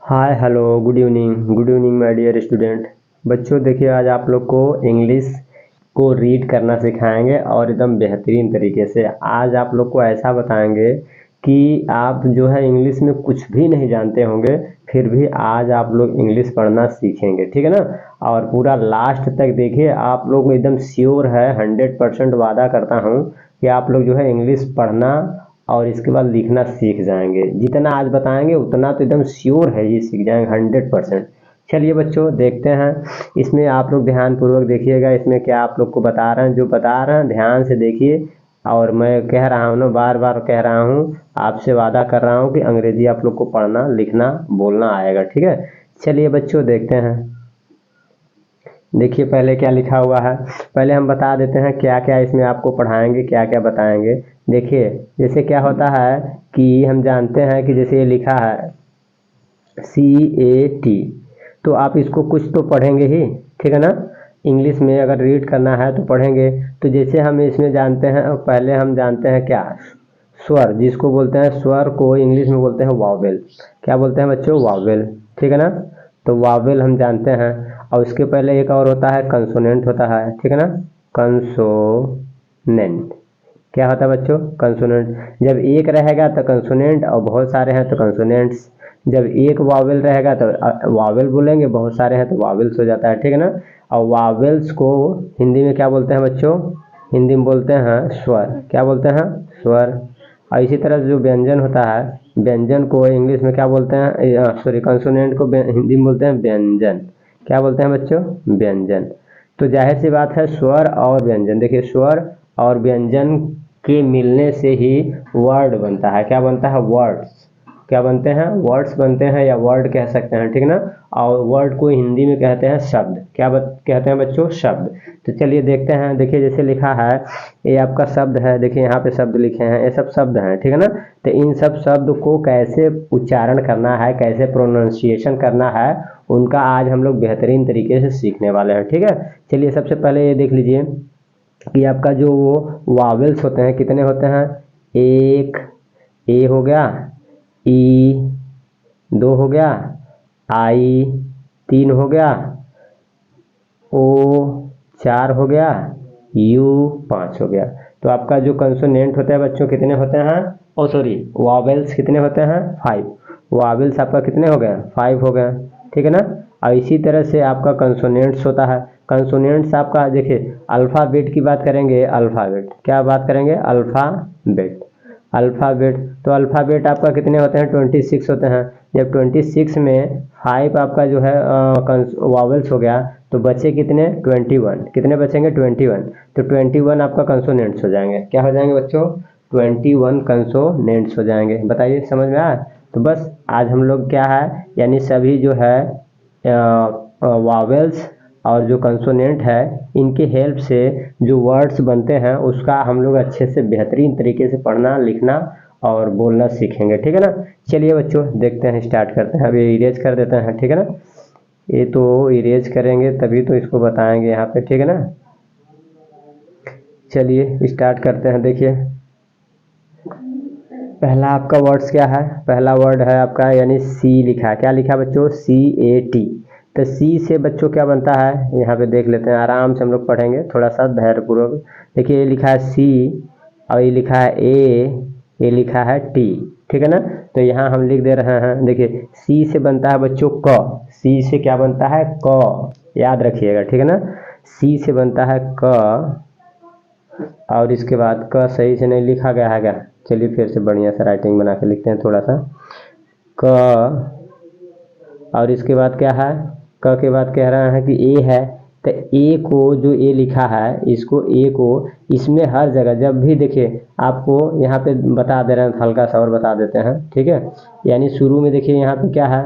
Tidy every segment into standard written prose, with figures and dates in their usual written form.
Hi hello good evening my dear student. बच्चों देखिए, आज आप लोग को इंग्लिश को रीड करना सिखाएंगे और एकदम बेहतरीन तरीके से। आज आप लोग को ऐसा बताएंगे कि आप जो है इंग्लिश में कुछ भी नहीं जानते होंगे, फिर भी आज आप लोग इंग्लिश पढ़ना सीखेंगे, ठीक है ना। और पूरा लास्ट तक देखिए, आप लोग एकदम श्योर है, 100% वादा करता हूँ कि आप लोग जो है इंग्लिश पढ़ना और इसके बाद लिखना सीख जाएंगे। जितना आज बताएंगे उतना तो एकदम श्योर है ये सीख जाएंगे 100%। चलिए बच्चों देखते हैं, इसमें आप लोग ध्यान पूर्वक देखिएगा, इसमें क्या आप लोग को बता रहे हैं, जो बता रहे हैं ध्यान से देखिए। और मैं कह रहा हूँ ना, बार बार कह रहा हूँ, आपसे वादा कर रहा हूँ कि अंग्रेजी आप लोग को पढ़ना लिखना बोलना आएगा, ठीक है। चलिए बच्चों देखते हैं, देखिए पहले क्या लिखा हुआ है। पहले हम बता देते हैं क्या क्या इसमें आपको पढ़ाएंगे, क्या क्या बताएंगे। देखिए जैसे क्या होता है कि हम जानते हैं कि जैसे ये लिखा है CAT, तो आप इसको कुछ तो पढ़ेंगे ही, ठीक है ना। इंग्लिश में अगर रीड करना है तो पढ़ेंगे। तो जैसे हम इसमें जानते हैं, पहले हम जानते हैं क्या, स्वर, जिसको बोलते हैं स्वर को इंग्लिश में बोलते हैं वावेल। क्या बोलते हैं बच्चों? वावेल, ठीक है ना। तो वावेल हम जानते हैं। और उसके पहले एक और होता है कंसोनेंट होता है, ठीक है ना। कंसोनेंट क्या होता है बच्चों? कंसोनेंट। जब एक रहेगा तो कंसोनेंट, और बहुत सारे हैं तो कंसोनेंट्स। जब एक वावेल रहेगा तो वावेल बोलेंगे, बहुत सारे हैं तो वावेल्स हो जाता है, ठीक है ना। और वावेल्स को हिंदी में क्या बोलते हैं बच्चों? हिंदी में बोलते हैं स्वर। क्या बोलते हैं? स्वर। और इसी तरह जो व्यंजन होता है, व्यंजन को इंग्लिश में क्या बोलते हैं, सॉरी कंसोनेंट को हिंदी में बोलते हैं व्यंजन। क्या बोलते हैं बच्चों? व्यंजन। तो जाहिर सी बात है, स्वर और व्यंजन, देखिए स्वर और व्यंजन के मिलने से ही वर्ड बनता है। क्या बनता है? वर्ड्स। क्या बनते हैं? वर्ड्स बनते हैं, या वर्ड कह सकते हैं, ठीक है ना। और वर्ड को हिंदी में कहते हैं शब्द। क्या कहते हैं बच्चों? शब्द। तो चलिए देखते हैं, देखिए जैसे लिखा है, ये आपका शब्द है, देखिए यहाँ पे शब्द लिखे हैं, ये सब शब्द हैं, ठीक है ना। तो इन सब शब्द को कैसे उच्चारण करना है, कैसे प्रोनाउंसिएशन करना है, उनका आज हम लोग बेहतरीन तरीके से सीखने वाले हैं, ठीक है। चलिए सबसे पहले ये देख लीजिए कि आपका जो वावेल्स होते हैं कितने होते हैं? एक, ए हो गया, ई दो हो गया, आई तीन हो गया, ओ चार हो गया, यू पाँच हो गया। तो आपका जो कंसोनेंट होता है बच्चों कितने होते हैं? ओ सॉरी, वावेल्स कितने होते हैं? 5। वावेल्स आपका कितने हो गए? 5 हो गए, ठीक है ना। और इसी तरह से आपका कंसोनेंट्स होता है। कंसोनेंट्स आपका देखिए, अल्फ़ाबेट की बात करेंगे, अल्फ़ाबेट क्या बात करेंगे? अल्फ़ाबेट। अल्फ़ाबेट, तो अल्फ़ाबेट आपका कितने होते हैं? 26 होते हैं। जब 26 में 5 आपका जो है वावेल्स हो गया, तो बचे कितने? 21। कितने बचेंगे? 21। तो 21 आपका कंसोनेंट्स हो जाएंगे। क्या हो जाएंगे बच्चों? 21 कंसोनेंट्स हो जाएंगे। बताइए समझ में आया? तो बस आज हम लोग क्या है, यानी सभी जो है वावेल्स और जो कंसोनेंट है, इनके हेल्प से जो वर्ड्स बनते हैं उसका हम लोग अच्छे से बेहतरीन तरीके से पढ़ना लिखना और बोलना सीखेंगे, ठीक है ना। चलिए बच्चों देखते हैं, स्टार्ट करते हैं। अभी इरेज कर देते हैं, ठीक है ना। ये तो इरेज करेंगे तभी तो इसको बताएंगे यहाँ पे, ठीक है ना। चलिए स्टार्ट करते हैं। देखिए पहला आपका वर्ड्स क्या है? पहला वर्ड है आपका, यानी सी लिखा है। क्या लिखा है बच्चों? CAT। तो सी से बच्चों क्या बनता है, यहाँ पे देख लेते हैं, आराम से हम लोग पढ़ेंगे थोड़ा सा धैर्यपूर्वक। देखिए ये लिखा है सी, और ये लिखा है ए, ये लिखा है टी, ठीक है ना। तो यहाँ हम लिख दे रहे हैं, देखिए सी से बनता है बच्चों क। सी से क्या बनता है? क, याद रखिएगा, ठीक है ना। सी से बनता है क, और इसके बाद क सही से नहीं लिखा गया है क्या? चलिए फिर से बढ़िया सा राइटिंग बना के लिखते हैं थोड़ा सा। क, और इसके बाद क्या है? क के बाद कह रहा है कि ए है, तो ए को जो ए लिखा है, इसको ए को इसमें हर जगह जब भी देखिए, आपको यहाँ पे बता दे रहे हैं, हल्का सा और बता देते हैं, ठीक है। यानी शुरू में देखिए यहाँ पे क्या है,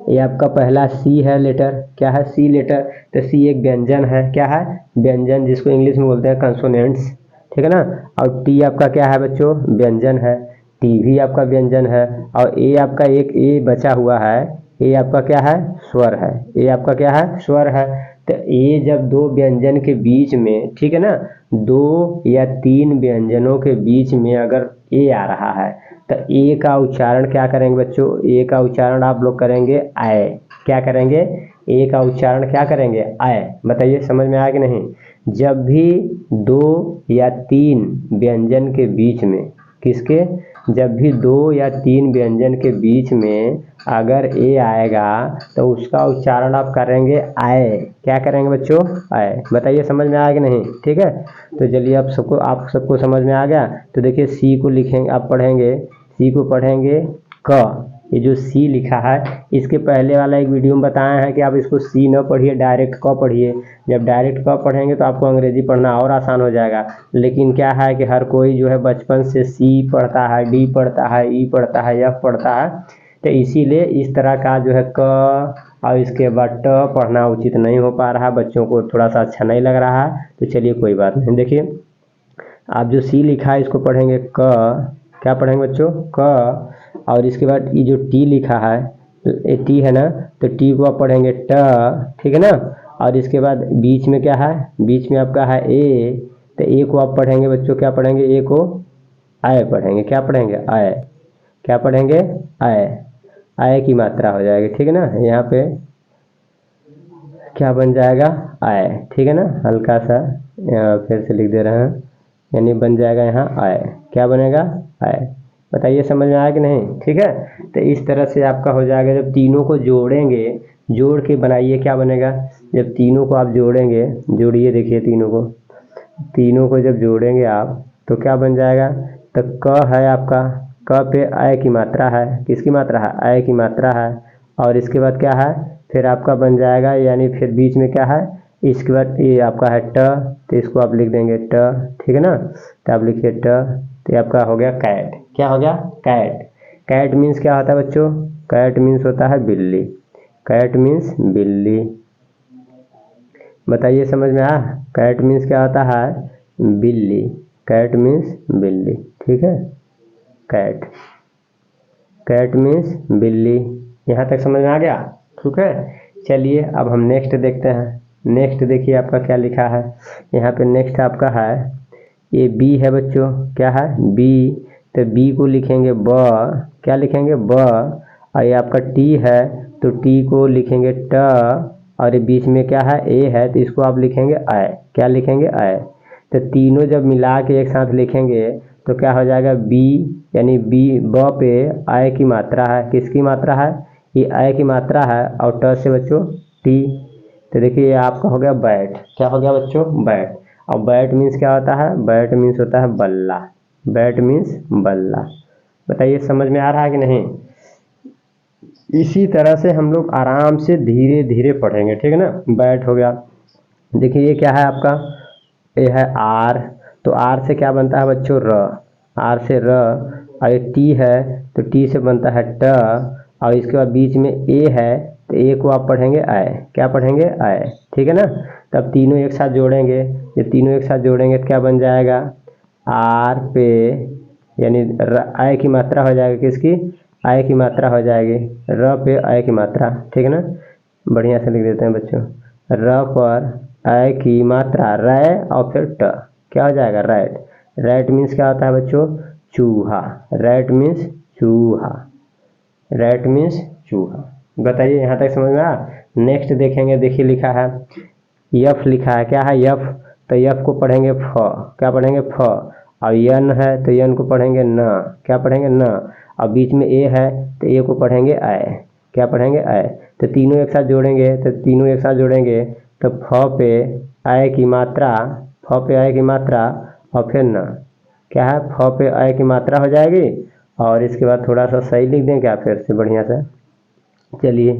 ये आपका पहला सी है लेटर। क्या है? सी लेटर। तो सी एक व्यंजन है। क्या है? व्यंजन, जिसको इंग्लिश में बोलते हैं कंसोनेंट्स, ठीक है ना। और टी आपका क्या है बच्चों? व्यंजन है। टी भी आपका व्यंजन है। और ए आपका एक ए बचा हुआ है, ए आपका क्या है? स्वर है। ए आपका क्या है? स्वर है। तो ए जब दो व्यंजन के बीच में, ठीक है ना, दो या तीन व्यंजनों के बीच में अगर ए आ रहा है तो ए का उच्चारण क्या करेंगे बच्चों? ए का उच्चारण आप लोग करेंगे आय। क्या करेंगे? ए का उच्चारण क्या करेंगे? आय। बताइए समझ में आया कि नहीं? जब भी दो या तीन व्यंजन के बीच में, किसके? जब भी दो या तीन व्यंजन के बीच में अगर ए आएगा तो उसका उच्चारण आप करेंगे आय। क्या करेंगे बच्चों? आय। बताइए समझ में आया कि नहीं? ठीक है, तो चलिए आप सबको समझ में आ गया। तो देखिए सी को लिखेंगे, आप पढ़ेंगे सी को पढ़ेंगे क। ये जो सी लिखा है, इसके पहले वाला एक वीडियो में बताया है कि आप इसको सी न पढ़िए, डायरेक्ट क पढ़िए। जब डायरेक्ट क पढ़ेंगे तो आपको अंग्रेजी पढ़ना और आसान हो जाएगा। लेकिन क्या है कि हर कोई जो है बचपन से सी पढ़ता है, डी पढ़ता है, ई पढ़ता है, एफ पढ़ता है, तो इसीलिए इस तरह का जो है क और इसके बाद ट पढ़ना उचित नहीं हो पा रहा, बच्चों को थोड़ा सा अच्छा नहीं लग रहा है। तो चलिए कोई बात नहीं। देखिए आप जो सी लिखा है इसको पढ़ेंगे क। क्या पढ़ेंगे बच्चों? क। और इसके बाद ये जो टी लिखा है, ये टी है ना, तो टी को आप पढ़ेंगे ट। ठीक है ना। और इसके बाद बीच में क्या है? बीच में आपका है ए, तो ए को आप पढ़ेंगे बच्चों, क्या पढ़ेंगे? ए को आय पढ़ेंगे। क्या पढ़ेंगे? आय। क्या पढ़ेंगे? आय। आय की मात्रा हो जाएगी। ठीक है ना। यहाँ पे क्या बन जाएगा? आय। ठीक है ना। हल्का सा यहाँ फिर से लिख दे रहे हैं, यानी बन जाएगा यहाँ आय। क्या बनेगा? आय। बताइए समझ में आया कि नहीं? ठीक है, तो इस तरह से आपका हो जाएगा। जब तीनों को जोड़ेंगे, जोड़ के बनाइए, क्या बनेगा? जब तीनों को आप जोड़ेंगे, जोड़िए, देखिए तीनों को जब जोड़ेंगे आप तो क्या बन जाएगा? तो क है आपका, क पे आय की मात्रा है। किसकी मात्रा है? आय की मात्रा है। और इसके बाद क्या है? फिर आपका बन जाएगा, यानी फिर बीच में क्या है? इसके बाद ये आपका है ट, तो इसको आप लिख देंगे ट। ठीक है ना। तो आप लिखिए ट, तो ये आपका हो गया कैट। क्या हो गया? कैट। कैट मीन्स क्या होता है बच्चों? कैट मीन्स होता है बिल्ली। कैट मीन्स बिल्ली। बताइए समझ में आया? कैट मीन्स क्या होता है? बिल्ली। कैट मीन्स बिल्ली। ठीक है, कैट। कैट मीन्स बिल्ली। यहाँ तक समझ में आ गया? ठीक है, चलिए अब हम नेक्स्ट देखते हैं। नेक्स्ट देखिए आपका क्या लिखा है यहाँ पे। नेक्स्ट आपका है, ये बी है बच्चों। क्या है? बी। तो बी को लिखेंगे ब। क्या लिखेंगे? ब। और ये आपका टी है, तो टी को लिखेंगे ट। और ये बीच में क्या है? ए है, तो इसको आप लिखेंगे आय। क्या लिखेंगे? आय। तो तीनों जब मिला के एक साथ लिखेंगे तो क्या हो जाएगा? बी, यानी बी, ब पे आय की मात्रा है। किसकी मात्रा है? ये आय की मात्रा है। और ट से बच्चों टी। तो देखिए ये आपका हो गया बैट। क्या हो गया बच्चों? बैट। और बैट मीन्स क्या होता है? बैट मीन्स होता है बल्ला। बैट मीन्स बल्ला। बताइए समझ में आ रहा है कि नहीं? इसी तरह से हम लोग आराम से धीरे धीरे पढ़ेंगे। ठीक है ना। बैट हो गया। देखिए ये क्या है आपका? ये है आर। तो आर से क्या बनता है बच्चों? र। आर से र। और ये टी है, तो टी से बनता है ट। और इसके बाद बीच में ए है, तो ए को आप पढ़ेंगे आय। क्या पढ़ेंगे? आय। ठीक है ना। तब तीनों एक साथ जोड़ेंगे। जब तीनों एक साथ जोड़ेंगे तो क्या बन जाएगा? आर पे, यानी आय की मात्रा हो जाएगी। किसकी? आय की मात्रा हो जाएगी। र पे आय की मात्रा। ठीक है ना। बढ़िया से लिख देते हैं बच्चों। र पर आय की मात्रा, रै और फिर ट। क्या हो जाएगा? रैट। रैट मीन्स क्या होता है बच्चों? चूहा। रैट मीन्स चूहा। रैट मीन्स चूहा। बताइए यहाँ तक समझ में आया? नेक्स्ट देखेंगे। देखिए लिखा है यफ लिखा है। क्या है? यफ। तो यफ को पढ़ेंगे फ। क्या पढ़ेंगे? फ। और यन है, तो यन को पढ़ेंगे न। क्या पढ़ेंगे? न। और बीच में ए है, तो ए को पढ़ेंगे आय। क्या पढ़ेंगे? आय। तो तीनों एक साथ जोड़ेंगे, तो फ पे आय की मात्रा, फ पे आय की मात्रा और फिर न। क्या है? फ पे आय की मात्रा हो जाएगी। और इसके बाद थोड़ा सा सही लिख दें क्या फिर से बढ़िया से? चलिए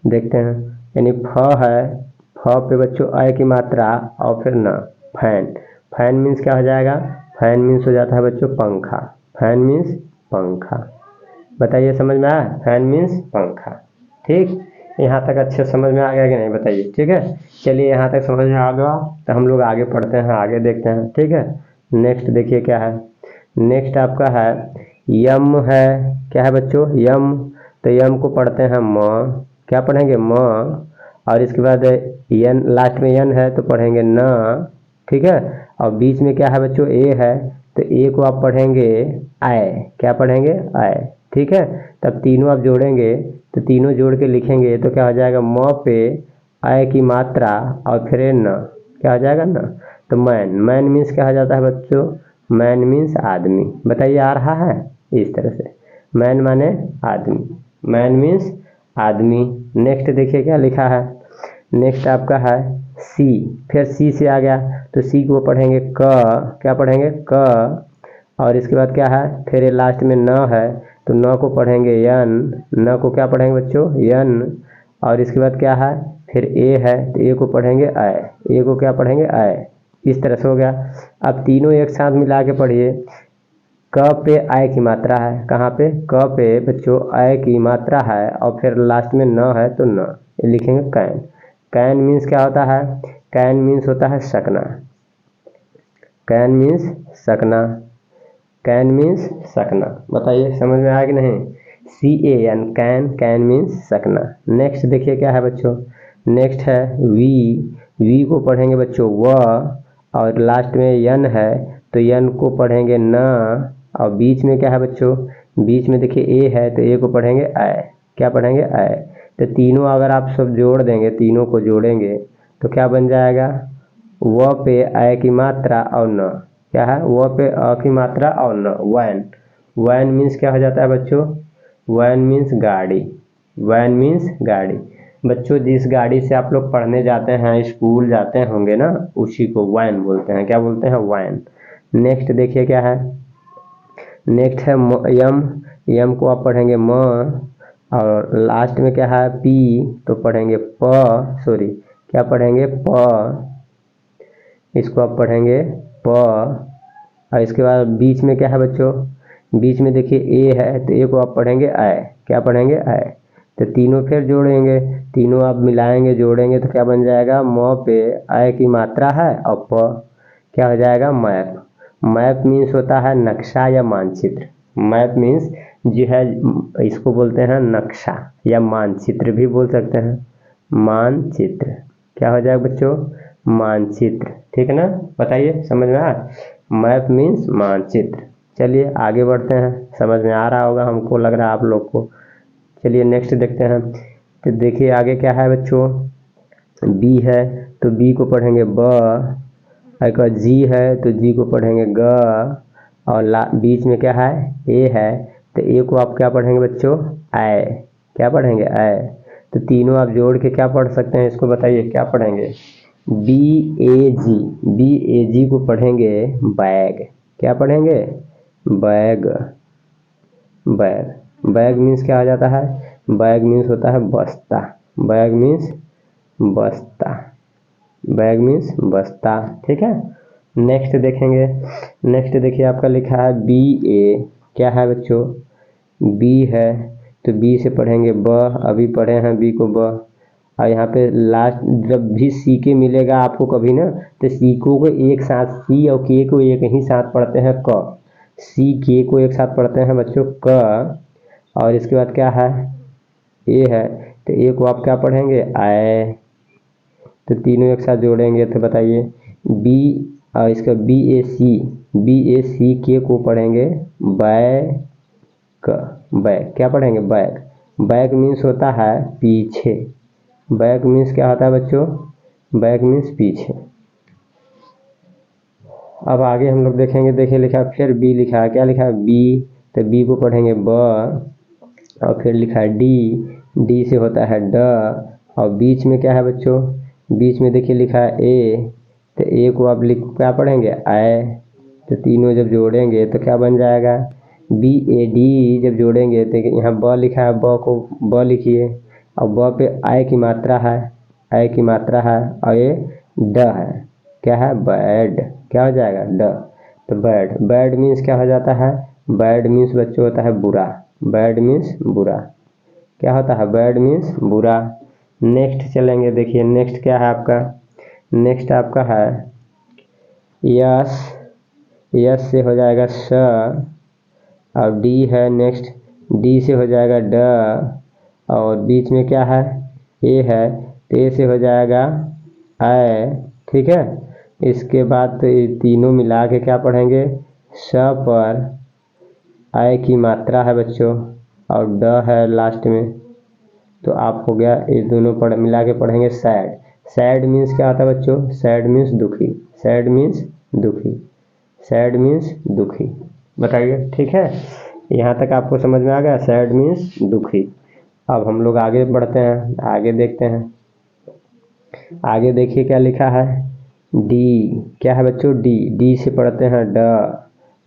देखते हैं। यानी फ है, फ पे बच्चों आय की मात्रा और फिर न। फैन। फैन मीन्स क्या हो जाएगा? फैन मीन्स हो जाता है बच्चों पंखा। फैन मीन्स पंखा। बताइए समझ में आया? फैन मीन्स पंखा। ठीक, यहाँ तक अच्छे समझ में आ गया कि नहीं? बताइए। ठीक है, चलिए यहाँ तक समझ में आ गया तो हम लोग आगे पढ़ते हैं, आगे देखते हैं। ठीक है, नेक्स्ट देखिए क्या है। नेक्स्ट आपका है यम है। क्या है बच्चों? यम। तो यम को पढ़ते हैं म। क्या पढ़ेंगे? म। और इसके बाद यन, लास्ट में यन है तो पढ़ेंगे न, ठीक है। और बीच में क्या है बच्चों, ए है, तो ए को आप पढ़ेंगे आय, क्या पढ़ेंगे, आय, ठीक है। तब तीनों आप जोड़ेंगे तो तीनों जोड़ के लिखेंगे तो क्या हो जाएगा, म पे आय की मात्रा और फिर न, क्या हो जाएगा ना। तो मैन, मैन मीन्स क्या हो जाता है बच्चों, मैन मीन्स आदमी। बताइए आ रहा है इस तरह से, मैन माने आदमी, मैन मीन्स आदमी। नेक्स्ट देखिए क्या लिखा है, नेक्स्ट आपका है सी, फिर सी से आ गया तो सी को पढ़ेंगे क, क्या पढ़ेंगे क। और इसके बाद क्या है, फिर ये लास्ट में न है तो न को पढ़ेंगे यन, न को क्या पढ़ेंगे बच्चों, यन। और इसके बाद क्या है, फिर ए है तो ए को पढ़ेंगे आय, ए को क्या पढ़ेंगे आय। इस तरह से हो गया। अब तीनों एक साथ मिला के पढ़िए, क पे आय की मात्रा है, कहाँ पे, क पे बच्चों आय की मात्रा है और फिर लास्ट में न है तो न, ये लिखेंगे कैन। कैन मीन्स क्या होता है, कैन मीन्स होता है सकना, कैन मीन्स सकना, कैन मीन्स सकना। बताइए समझ में आया कि नहीं, CAN, कैन, कैन मीन्स सकना। नेक्स्ट देखिए क्या है बच्चों, नेक्स्ट है वी, वी को पढ़ेंगे बच्चों व, और लास्ट में यन है तो यन को पढ़ेंगे न, और बीच में क्या है बच्चों, बीच में देखिए ए है तो ए को पढ़ेंगे आय, क्या पढ़ेंगे आय। तो तीनों अगर आप सब जोड़ देंगे, तीनों को जोड़ेंगे तो क्या बन जाएगा, व पे आय की मात्रा और न, क्या है, व पे अ की मात्रा और न, वैन। वैन मीन्स क्या हो जाता है बच्चों, वैन मीन्स गाड़ी, वैन मीन्स गाड़ी। बच्चों जिस गाड़ी से आप लोग पढ़ने जाते हैं, स्कूल जाते होंगे ना, उसी को वैन बोलते हैं, क्या बोलते हैं, वैन। नेक्स्ट देखिए क्या है, नेक्स्ट है यम, यम को आप पढ़ेंगे म, और लास्ट में क्या है पी, तो पढ़ेंगे प, सॉरी क्या पढ़ेंगे प, इसको आप पढ़ेंगे प। और इसके बाद बीच में क्या है बच्चों, बीच में देखिए ए है तो ए को आप पढ़ेंगे आय, क्या पढ़ेंगे आय। तो तीनों फिर जोड़ेंगे, तीनों आप मिलाएंगे जोड़ेंगे तो क्या बन जाएगा, म पे आय की मात्रा है और प, क्या हो जाएगा, मैप। मैप मीन्स होता है नक्शा या मानचित्र, मैप मीन्स जो है इसको बोलते हैं नक्शा या मानचित्र भी बोल सकते हैं, मानचित्र, क्या हो जाएगा बच्चों, मानचित्र, ठीक है ना। बताइए समझ में आया, मैप मीन्स मानचित्र। चलिए आगे बढ़ते हैं, समझ में आ रहा होगा हमको, लग रहा है आप लोग को। चलिए नेक्स्ट देखते हैं। तो देखिए आगे क्या है बच्चों, बी है तो बी को पढ़ेंगे ब, एक जी है तो जी को पढ़ेंगे ग, और बीच में क्या है ए है तो ए को आप क्या पढ़ेंगे बच्चों, आय, क्या पढ़ेंगे आय। तो तीनों आप जोड़ के क्या पढ़ सकते हैं, इसको बताइए क्या पढ़ेंगे, BAG, BAG को पढ़ेंगे बैग, क्या पढ़ेंगे, बैग, बैग। बैग मीन्स क्या आ जाता है, बैग मीन्स होता है बस्ता, बैग मीन्स बस्ता, बैग मीन्स बस्ता, ठीक है। नेक्स्ट देखेंगे, नेक्स्ट देखिए आपका लिखा है BA, क्या है बच्चों, बी है तो बी से पढ़ेंगे ब, अभी पढ़े हैं बी को ब। और यहाँ पे लास्ट जब भी सी के मिलेगा आपको कभी ना, तो सी को एक साथ, सी और के को एक ही साथ पढ़ते हैं क, सी के को एक साथ पढ़ते हैं बच्चों क। और इसके बाद क्या है ए है तो ए को आप क्या पढ़ेंगे आय। तो तीनों एक साथ जोड़ेंगे तो बताइए बी, और इसका BAC के को पढ़ेंगे बैग, बैग, क्या पढ़ेंगे बैग। बैग मीन्स होता है पीछे, बैग मीन्स क्या होता है बच्चों, बैग मीन्स पीछे। अब आगे हम लोग देखेंगे, देखिए लिखा है फिर बी, लिखा है क्या लिखा है बी, तो बी को पढ़ेंगे ब, और फिर लिखा है डी, डी से होता है ड, और बीच में क्या है बच्चों, बीच में देखिए लिखा है ए, तो ए को आप लिख क्या पढ़ेंगे आय। तो तीनों जब जोड़ेंगे तो क्या बन जाएगा, BAD, जब जोड़ेंगे तो यहाँ ब लिखा है, ब को ब लिखिए, और ब पे आय की मात्रा है, आय की मात्रा है, और ये ड है, क्या है बैड, क्या हो जाएगा ड। तो बैड, बैड मीन्स क्या हो जाता है, बैड मीन्स बच्चों होता है बुरा, बैड मीन्स बुरा, क्या होता है बैड मीन्स बुरा। नेक्स्ट चलेंगे, देखिए नेक्स्ट क्या है आपका, नेक्स्ट आपका है यस, यस से हो जाएगा स, और डी है नेक्स्ट, डी से हो जाएगा ड, और बीच में क्या है ए है तो ए से हो जाएगा ऐ, ठीक है। इसके बाद तो ये तीनों मिला के क्या पढ़ेंगे, स पर ऐ की मात्रा है बच्चों और ड है लास्ट में, तो आप हो गया ये दोनों मिला के पढ़ेंगे सैड। सैड मीन्स क्या होता है बच्चों, सैड मीन्स दुखी, सैड मीन्स दुखी, सैड मीन्स दुखी। बताइए ठीक है, यहाँ तक आपको समझ में आ गया, सैड मीन्स दुखी। अब हम लोग आगे बढ़ते हैं, आगे देखते हैं। आगे देखिए क्या लिखा है, डी। क्या है बच्चों, डी। डी से पढ़ते हैं ड,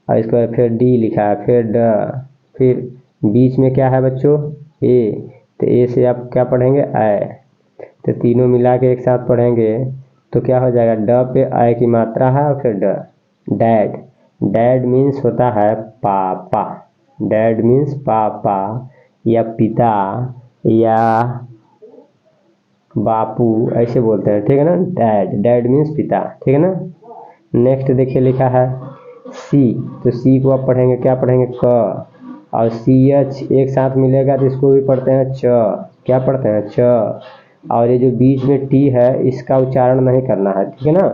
और इसके बाद फिर डी लिखा है, फिर ड, फिर बीच में क्या है बच्चों, ए। तो ए से आप क्या पढ़ेंगे, ऐ। तो तीनों मिला के एक साथ पढ़ेंगे तो क्या हो जाएगा, ड पे ऐ की मात्रा है और फिर ड, डैड। डैड मीन्स होता है पापा, डैड मीन्स पापा या पिता या बापू ऐसे बोलते हैं, ठीक है ना। डैड, डैड मीन्स पिता, ठीक है ना। नेक्स्ट देखिए लिखा है सी। तो सी को आप पढ़ेंगे, क्या पढ़ेंगे, क। और सी एच एक साथ मिलेगा तो इसको भी पढ़ते हैं च। क्या पढ़ते हैं, च। और ये जो बीच में टी है इसका उच्चारण नहीं करना है, ठीक है ना।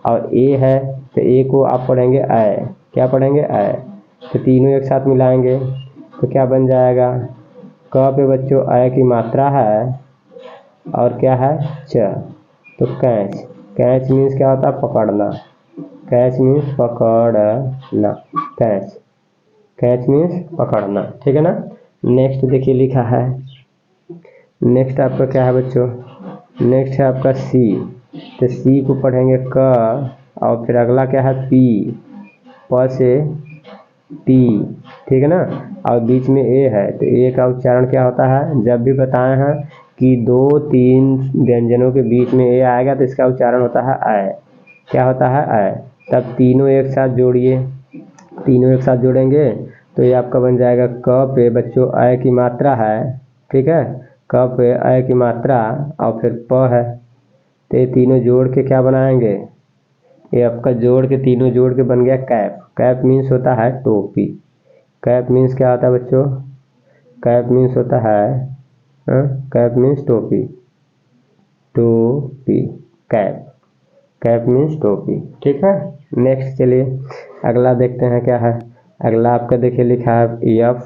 और ए है तो ए को आप पढ़ेंगे ऐ। क्या पढ़ेंगे, ऐ। तो तीनों एक साथ मिलाएंगे तो क्या बन जाएगा, क पे बच्चों ऐ की मात्रा है और क्या है, च। तो कैच। कैच मीन्स क्या होता है, पकड़ना। कैच मीन्स पकड़ना, कैच। कैच मीन्स पकड़ना, ठीक है ना। नेक्स्ट देखिए लिखा है, नेक्स्ट आपका क्या है बच्चों, नेक्स्ट है आपका सी। तो सी को पढ़ेंगे क और फिर अगला क्या है पी, प से पी, ठीक है ना। और बीच में ए है तो ए का उच्चारण क्या होता है, जब भी बताए हैं कि 2-3 व्यंजनों के बीच में ए आएगा तो इसका उच्चारण होता है ऐ। क्या होता है, ऐ। तब तीनों एक साथ जोड़िए, तीनों एक साथ जोड़ेंगे तो ये आपका बन जाएगा, क पे बच्चों ऐ की मात्रा है, ठीक है। क पे ऐ की मात्रा और फिर प है, तो ये तीनों जोड़ के क्या बनाएंगे, ये आपका जोड़ के तीनों जोड़ के बन गया कैप। कैप मीन्स होता है टोपी। कैप मीन्स क्या होता है बच्चों, कैप मीन्स होता है, कैप मीन्स टोपी, टोपी, कैप। कैप मीन्स टोपी, ठीक है। नेक्स्ट चलिए अगला देखते हैं क्या है। अगला आपका देखिए लिखा है एफ।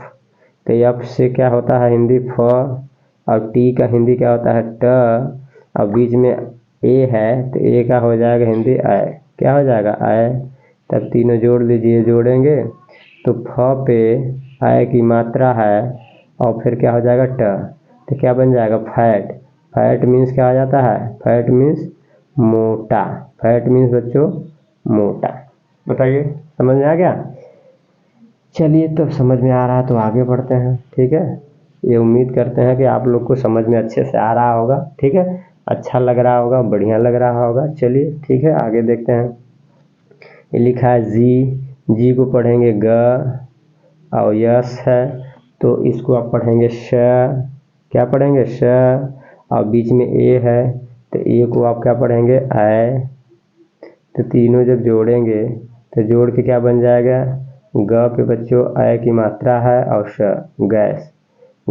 तो एफ से क्या होता है हिंदी फ, और टी का हिंदी क्या होता है ट, और बीच में ए है तो ए का हो जाएगा हिंदी ऐ। क्या हो जाएगा, ऐ। तब तीनों जोड़ लीजिए, जोड़ेंगे तो फ पे ऐ की मात्रा है और फिर क्या हो जाएगा ट, तो क्या बन जाएगा, फैट। फैट मीन्स क्या हो जाता है, फैट मीन्स मोटा। फैट मीन्स बच्चों मोटा। बताइए समझ में आ गया। चलिए तो समझ में आ रहा है तो आगे बढ़ते हैं, ठीक है। ये उम्मीद करते हैं कि आप लोग को समझ में अच्छे से आ रहा होगा, ठीक है। अच्छा लग रहा होगा, बढ़िया लग रहा होगा। चलिए ठीक है आगे देखते हैं। ये लिखा है जी। जी को पढ़ेंगे ग, और यस है तो इसको आप पढ़ेंगे श। क्या पढ़ेंगे, श। और बीच में ए है तो ए को आप क्या पढ़ेंगे, ऐ। तो तीनों जब जोड़ेंगे तो जोड़ के क्या बन जाएगा, ग पे बच्चों ऐ की मात्रा है और श, गैस।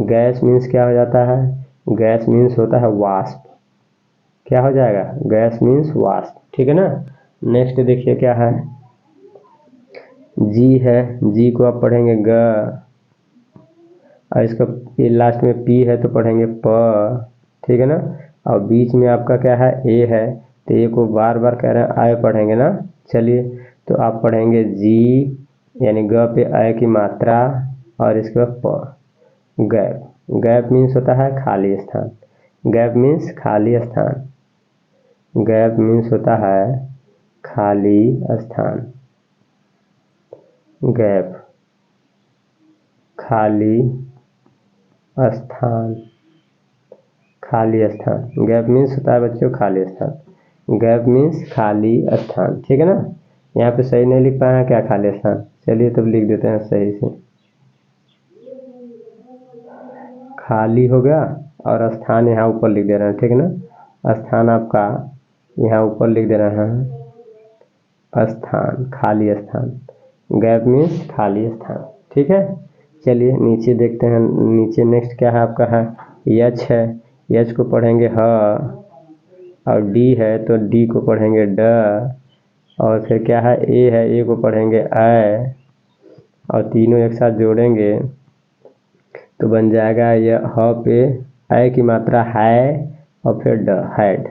गैस मीन्स क्या हो जाता है, गैस मीन्स होता है वाष्प। क्या हो जाएगा, गैस मीन्स वाष्प, ठीक है ना। नेक्स्ट देखिए क्या है, जी है। जी को आप पढ़ेंगे ग, और इसका ये लास्ट में पी है तो पढ़ेंगे प, ठीक है ना। और बीच में आपका क्या है, ए है तो ए को बार बार कह रहे हैं आय पढ़ेंगे ना। चलिए तो आप पढ़ेंगे जी यानी ग पे ऐ की मात्रा और इसके बाद प। गैप। गैप मीन्स होता है खाली स्थान। गैप मीन्स खाली स्थान। गैप मीन्स होता है खाली स्थान। गैप, खाली स्थान, खाली स्थान। गैप मीन्स होता है बच्चों खाली स्थान। गैप मीन्स खाली स्थान, ठीक है ना। यहाँ पे सही नहीं लिख पाए हैं क्या, खाली स्थान। चलिए तब लिख देते हैं सही से, खाली हो गया और स्थान यहाँ ऊपर लिख दे रहे हैं, ठीक है ना। स्थान आपका यहाँ ऊपर लिख दे रहे हैं, स्थान, खाली स्थान। गैप मीन्स खाली स्थान, ठीक है। चलिए नीचे देखते हैं, नीचे नेक्स्ट क्या है आपका है, यच है। यच को पढ़ेंगे ह, और डी है तो डी को पढ़ेंगे ड, और फिर क्या है ए है, ए को पढ़ेंगे ऐ, और तीनों एक साथ जोड़ेंगे तो बन जाएगा यह ह पे ऐ की मात्रा है और फिर ड, हैड।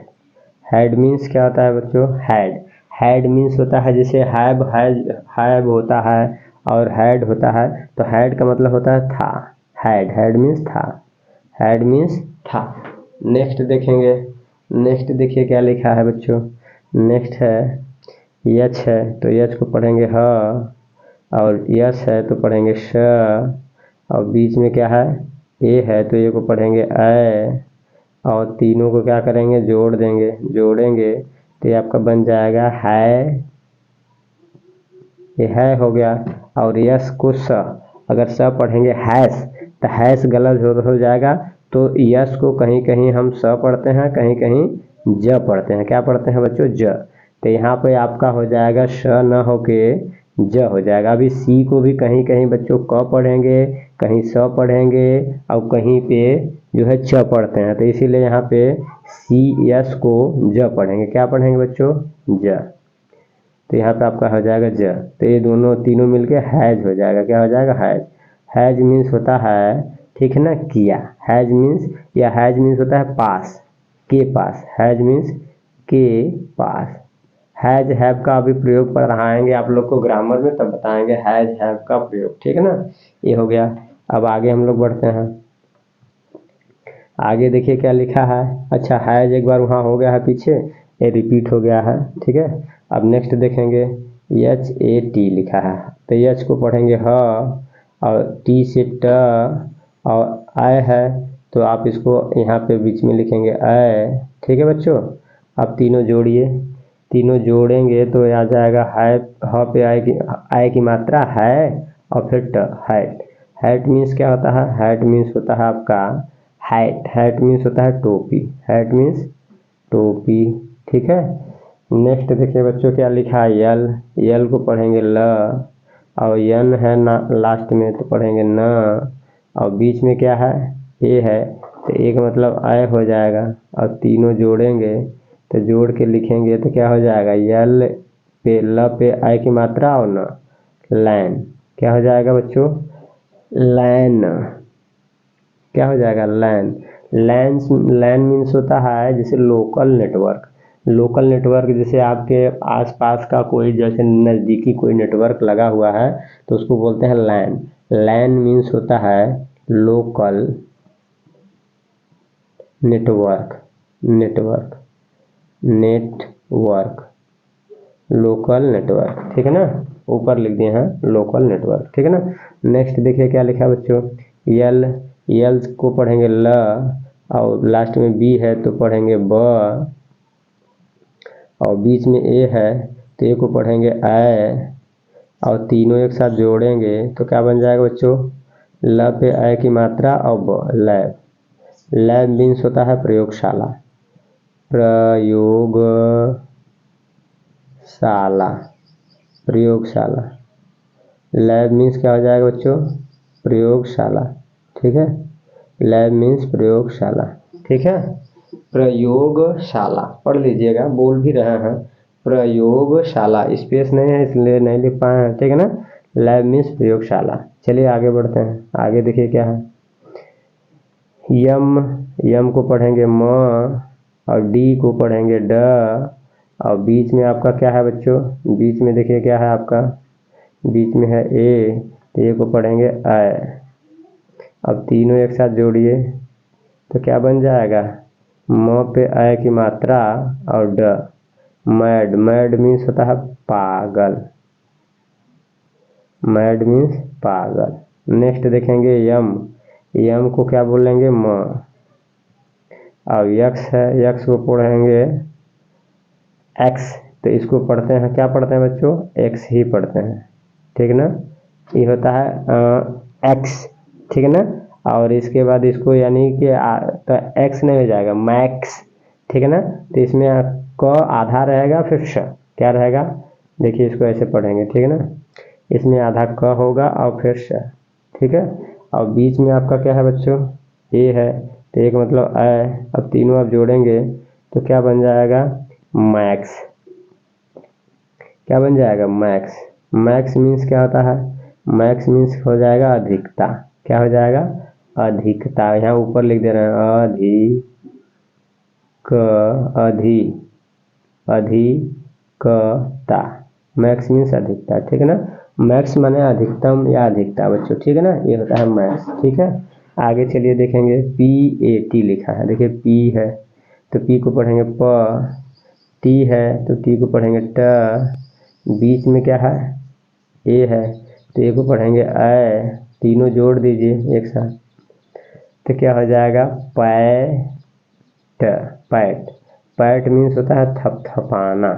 हैड मीन्स क्या होता है बच्चों, हैड। हैड मीन्स होता है जैसे हैव होता है और हैड होता है, तो हैड का मतलब होता है था। हैड मीन्स था, हैड मीन्स था। नेक्स्ट देखेंगे, नेक्स्ट देखिए क्या लिखा है बच्चों। नेक्स्ट है यच है तो यच को पढ़ेंगे ह, और यस है तो पढ़ेंगे श, और बीच में क्या है ए है तो ए को पढ़ेंगे ऐ, और तीनों को क्या करेंगे जोड़ देंगे, जोड़ेंगे तो ये आपका बन जाएगा है, ये है हो गया। और यस को स, अगर स पढ़ेंगे हैस तो हैस गलत हो जाएगा, तो यस को कहीं कहीं हम स पढ़ते हैं, कहीं कहीं ज पढ़ते हैं। क्या पढ़ते हैं बच्चों, ज। तो यहाँ पे आपका हो जाएगा श न होके ज हो जाएगा। अभी सी को भी कहीं कहीं बच्चों क पढ़ेंगे, कहीं स पढ़ेंगे, और कहीं पे जो है च पढ़ते हैं, तो इसीलिए यहाँ पे सी यस को ज पढ़ेंगे। क्या पढ़ेंगे बच्चों, ज। तो यहाँ पे आपका हो जाएगा ज, तो ये दोनों तीनों मिलके हैज हो जाएगा। क्या हो जाएगा, हैज। हैज मीन्स होता है, ठीक है ना, किया। हैज मीन्स, या हैज मीन्स होता है पास, के पास। हैज मीन्स के पास। हैज हैव का अभी प्रयोग पढ़ाएंगे आप लोग को ग्रामर में, तब बताएंगे हैज हैव का प्रयोग, ठीक है ना। ये हो गया। अब आगे हम लोग बढ़ते हैं। आगे देखिए क्या लिखा है। अच्छा, हैज एक बार वहाँ हो गया है पीछे, ये रिपीट हो गया है, ठीक है। अब नेक्स्ट देखेंगे, एच ए टी लिखा है, तो एच को पढ़ेंगे ह, और टी से ट, और आई है तो आप इसको यहाँ पे बीच में लिखेंगे ऐ, ठीक है बच्चों। अब तीनों जोड़िए, तीनों जोड़ेंगे तो आ जाएगा है, ह पे आए की मात्रा है और फिर ट, हैट। हैट मीन्स क्या होता है, हैट मीन्स होता है आपका हैट। हैट मीन्स होता है टोपी, हैट मीन्स टोपी, ठीक है। नेक्स्ट देखिए बच्चों क्या लिखा है, यल। यल को पढ़ेंगे ल, और यन है ना लास्ट में तो पढ़ेंगे न, और बीच में क्या है ए है, तो एक मतलब आय हो जाएगा, और तीनों जोड़ेंगे तो जोड़ के लिखेंगे तो क्या हो जाएगा, यल पे ल पे आय की मात्रा और न, लैन। क्या हो जाएगा बच्चों, लैन। क्या हो जाएगा, लैन। लैन मीन्स होता है जैसे लोकल नेटवर्क। लोकल नेटवर्क जैसे आपके आसपास का कोई, जैसे नज़दीकी कोई नेटवर्क लगा हुआ है तो उसको बोलते हैं लैन। लैन मीन्स होता है local network, network, network, local network, ठीक है ना। ऊपर लिख दिए हैं लोकल नेटवर्क, ठीक है ना। नेक्स्ट देखिए क्या लिखा है बच्चों, यल। यल को पढ़ेंगे ल, और लास्ट में बी है तो पढ़ेंगे ब, और बीच में ए है तो ए को पढ़ेंगे ऐ, और तीनों एक साथ जोड़ेंगे तो क्या बन जाएगा बच्चों, ल पे ऐ की मात्रा और ब, लैब। लैब मीन्स होता है प्रयोगशाला, प्रयोगशाला, प्रयोगशाला। लैब मीन्स क्या हो जाएगा बच्चों, प्रयोगशाला, ठीक है। लैब मीन्स प्रयोगशाला, ठीक है। प्रयोगशाला पढ़ लीजिएगा, बोल भी रहे हैं प्रयोगशाला, स्पेस नहीं है इसलिए नहीं लिख पाए हैं, ठीक है ना। लैब मीन्स प्रयोगशाला। चलिए आगे बढ़ते हैं। आगे देखिए क्या है, यम। यम को पढ़ेंगे म, और डी को पढ़ेंगे ड, और बीच में आपका क्या है बच्चों, बीच में देखिए क्या है आपका, बीच में है ए, तो ए को पढ़ेंगे ऐ। अब तीनों एक साथ जोड़िए तो क्या बन जाएगा, म पे ऐ की मात्रा और ड, मैड। मैड मीन्स होता है पागल, मैड मीन्स पागल। नेक्स्ट देखेंगे यम। यम को क्या बोलेंगे, म, और यक्स है, यक्स को पढ़ेंगे एक्स, तो इसको पढ़ते हैं, क्या पढ़ते हैं बच्चों, एक्स ही पढ़ते हैं, ठीक है ना। ये होता है एक्स, ठीक है ना। और इसके बाद इसको यानी कि तो एक्स नहीं हो जाएगा, मैक्स, ठीक है ना। तो इसमें क आधा रहेगा, फिर श क्या रहेगा, देखिए इसको ऐसे पढ़ेंगे, ठीक है ना। इसमें आधा क होगा और फिर श, ठीक है। और बीच में आपका क्या है बच्चों, ए है तो एक मतलब ऐ। अब तीनों आप जोड़ेंगे तो क्या बन जाएगा, मैक्स। क्या बन जाएगा, मैक्स। मैक्स मीन्स क्या होता है, मैक्स मीन्स हो जाएगा अधिकता। क्या हो जाएगा, अधिकता। यहाँ ऊपर लिख दे रहे हैं अधिकता। मैक्स मीन्स अधिकता, ठीक है ना। मैक्स माने अधिकतम या अधिकता बच्चों, ठीक है ना, ये होता है मैक्स, ठीक है। आगे चलिए देखेंगे, PAT लिखा है, देखिए P है तो P को पढ़ेंगे प, T है तो T को पढ़ेंगे ट, बीच में क्या है, A है तो A को पढ़ेंगे ऐ, तीनों जोड़ दीजिए एक साथ तो क्या हो जाएगा, पैट। पैट, पैट मीन्स होता है थपथपाना,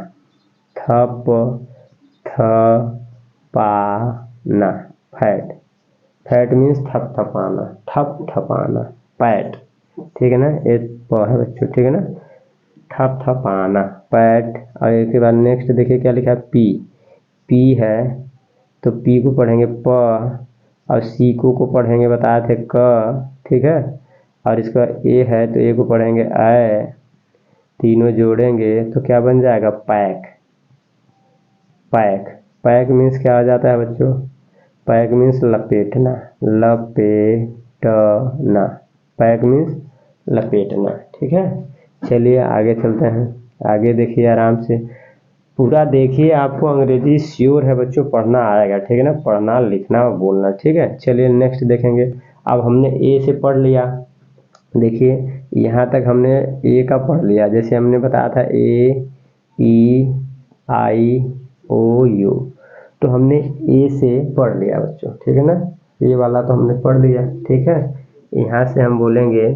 थप थ पा ना, फैट। फैट मीन्स थपथपाना, थपथपाना, पैट, ठीक है ना, ये प है बच्चों, ठीक है ना, थपथपाना, पैट। और इसके बाद नेक्स्ट देखिए क्या लिखा है, पी है तो पी को पढ़ेंगे प, और सी को पढ़ेंगे बताए थे क, ठीक है। और इसका ए है तो ए को पढ़ेंगे ऐ, तीनों जोड़ेंगे तो क्या बन जाएगा, पैक। पैक, पैक मीन्स क्या हो जाता है बच्चों, पैक मीन्स लपेटना, लपेटना, पैक मीन्स लपेटना, ठीक है। चलिए आगे चलते हैं, आगे देखिए आराम से पूरा देखिए, आपको अंग्रेजी श्योर है बच्चों पढ़ना आएगा, ठीक है ना, पढ़ना लिखना और बोलना, ठीक है। चलिए नेक्स्ट देखेंगे, अब हमने ए से पढ़ लिया, देखिए यहाँ तक हमने ए का पढ़ लिया, जैसे हमने बताया था AEIOU, तो हमने ए से पढ़ लिया बच्चों, ठीक है ना, ये वाला तो हमने पढ़ लिया, ठीक है। यहाँ से हम बोलेंगे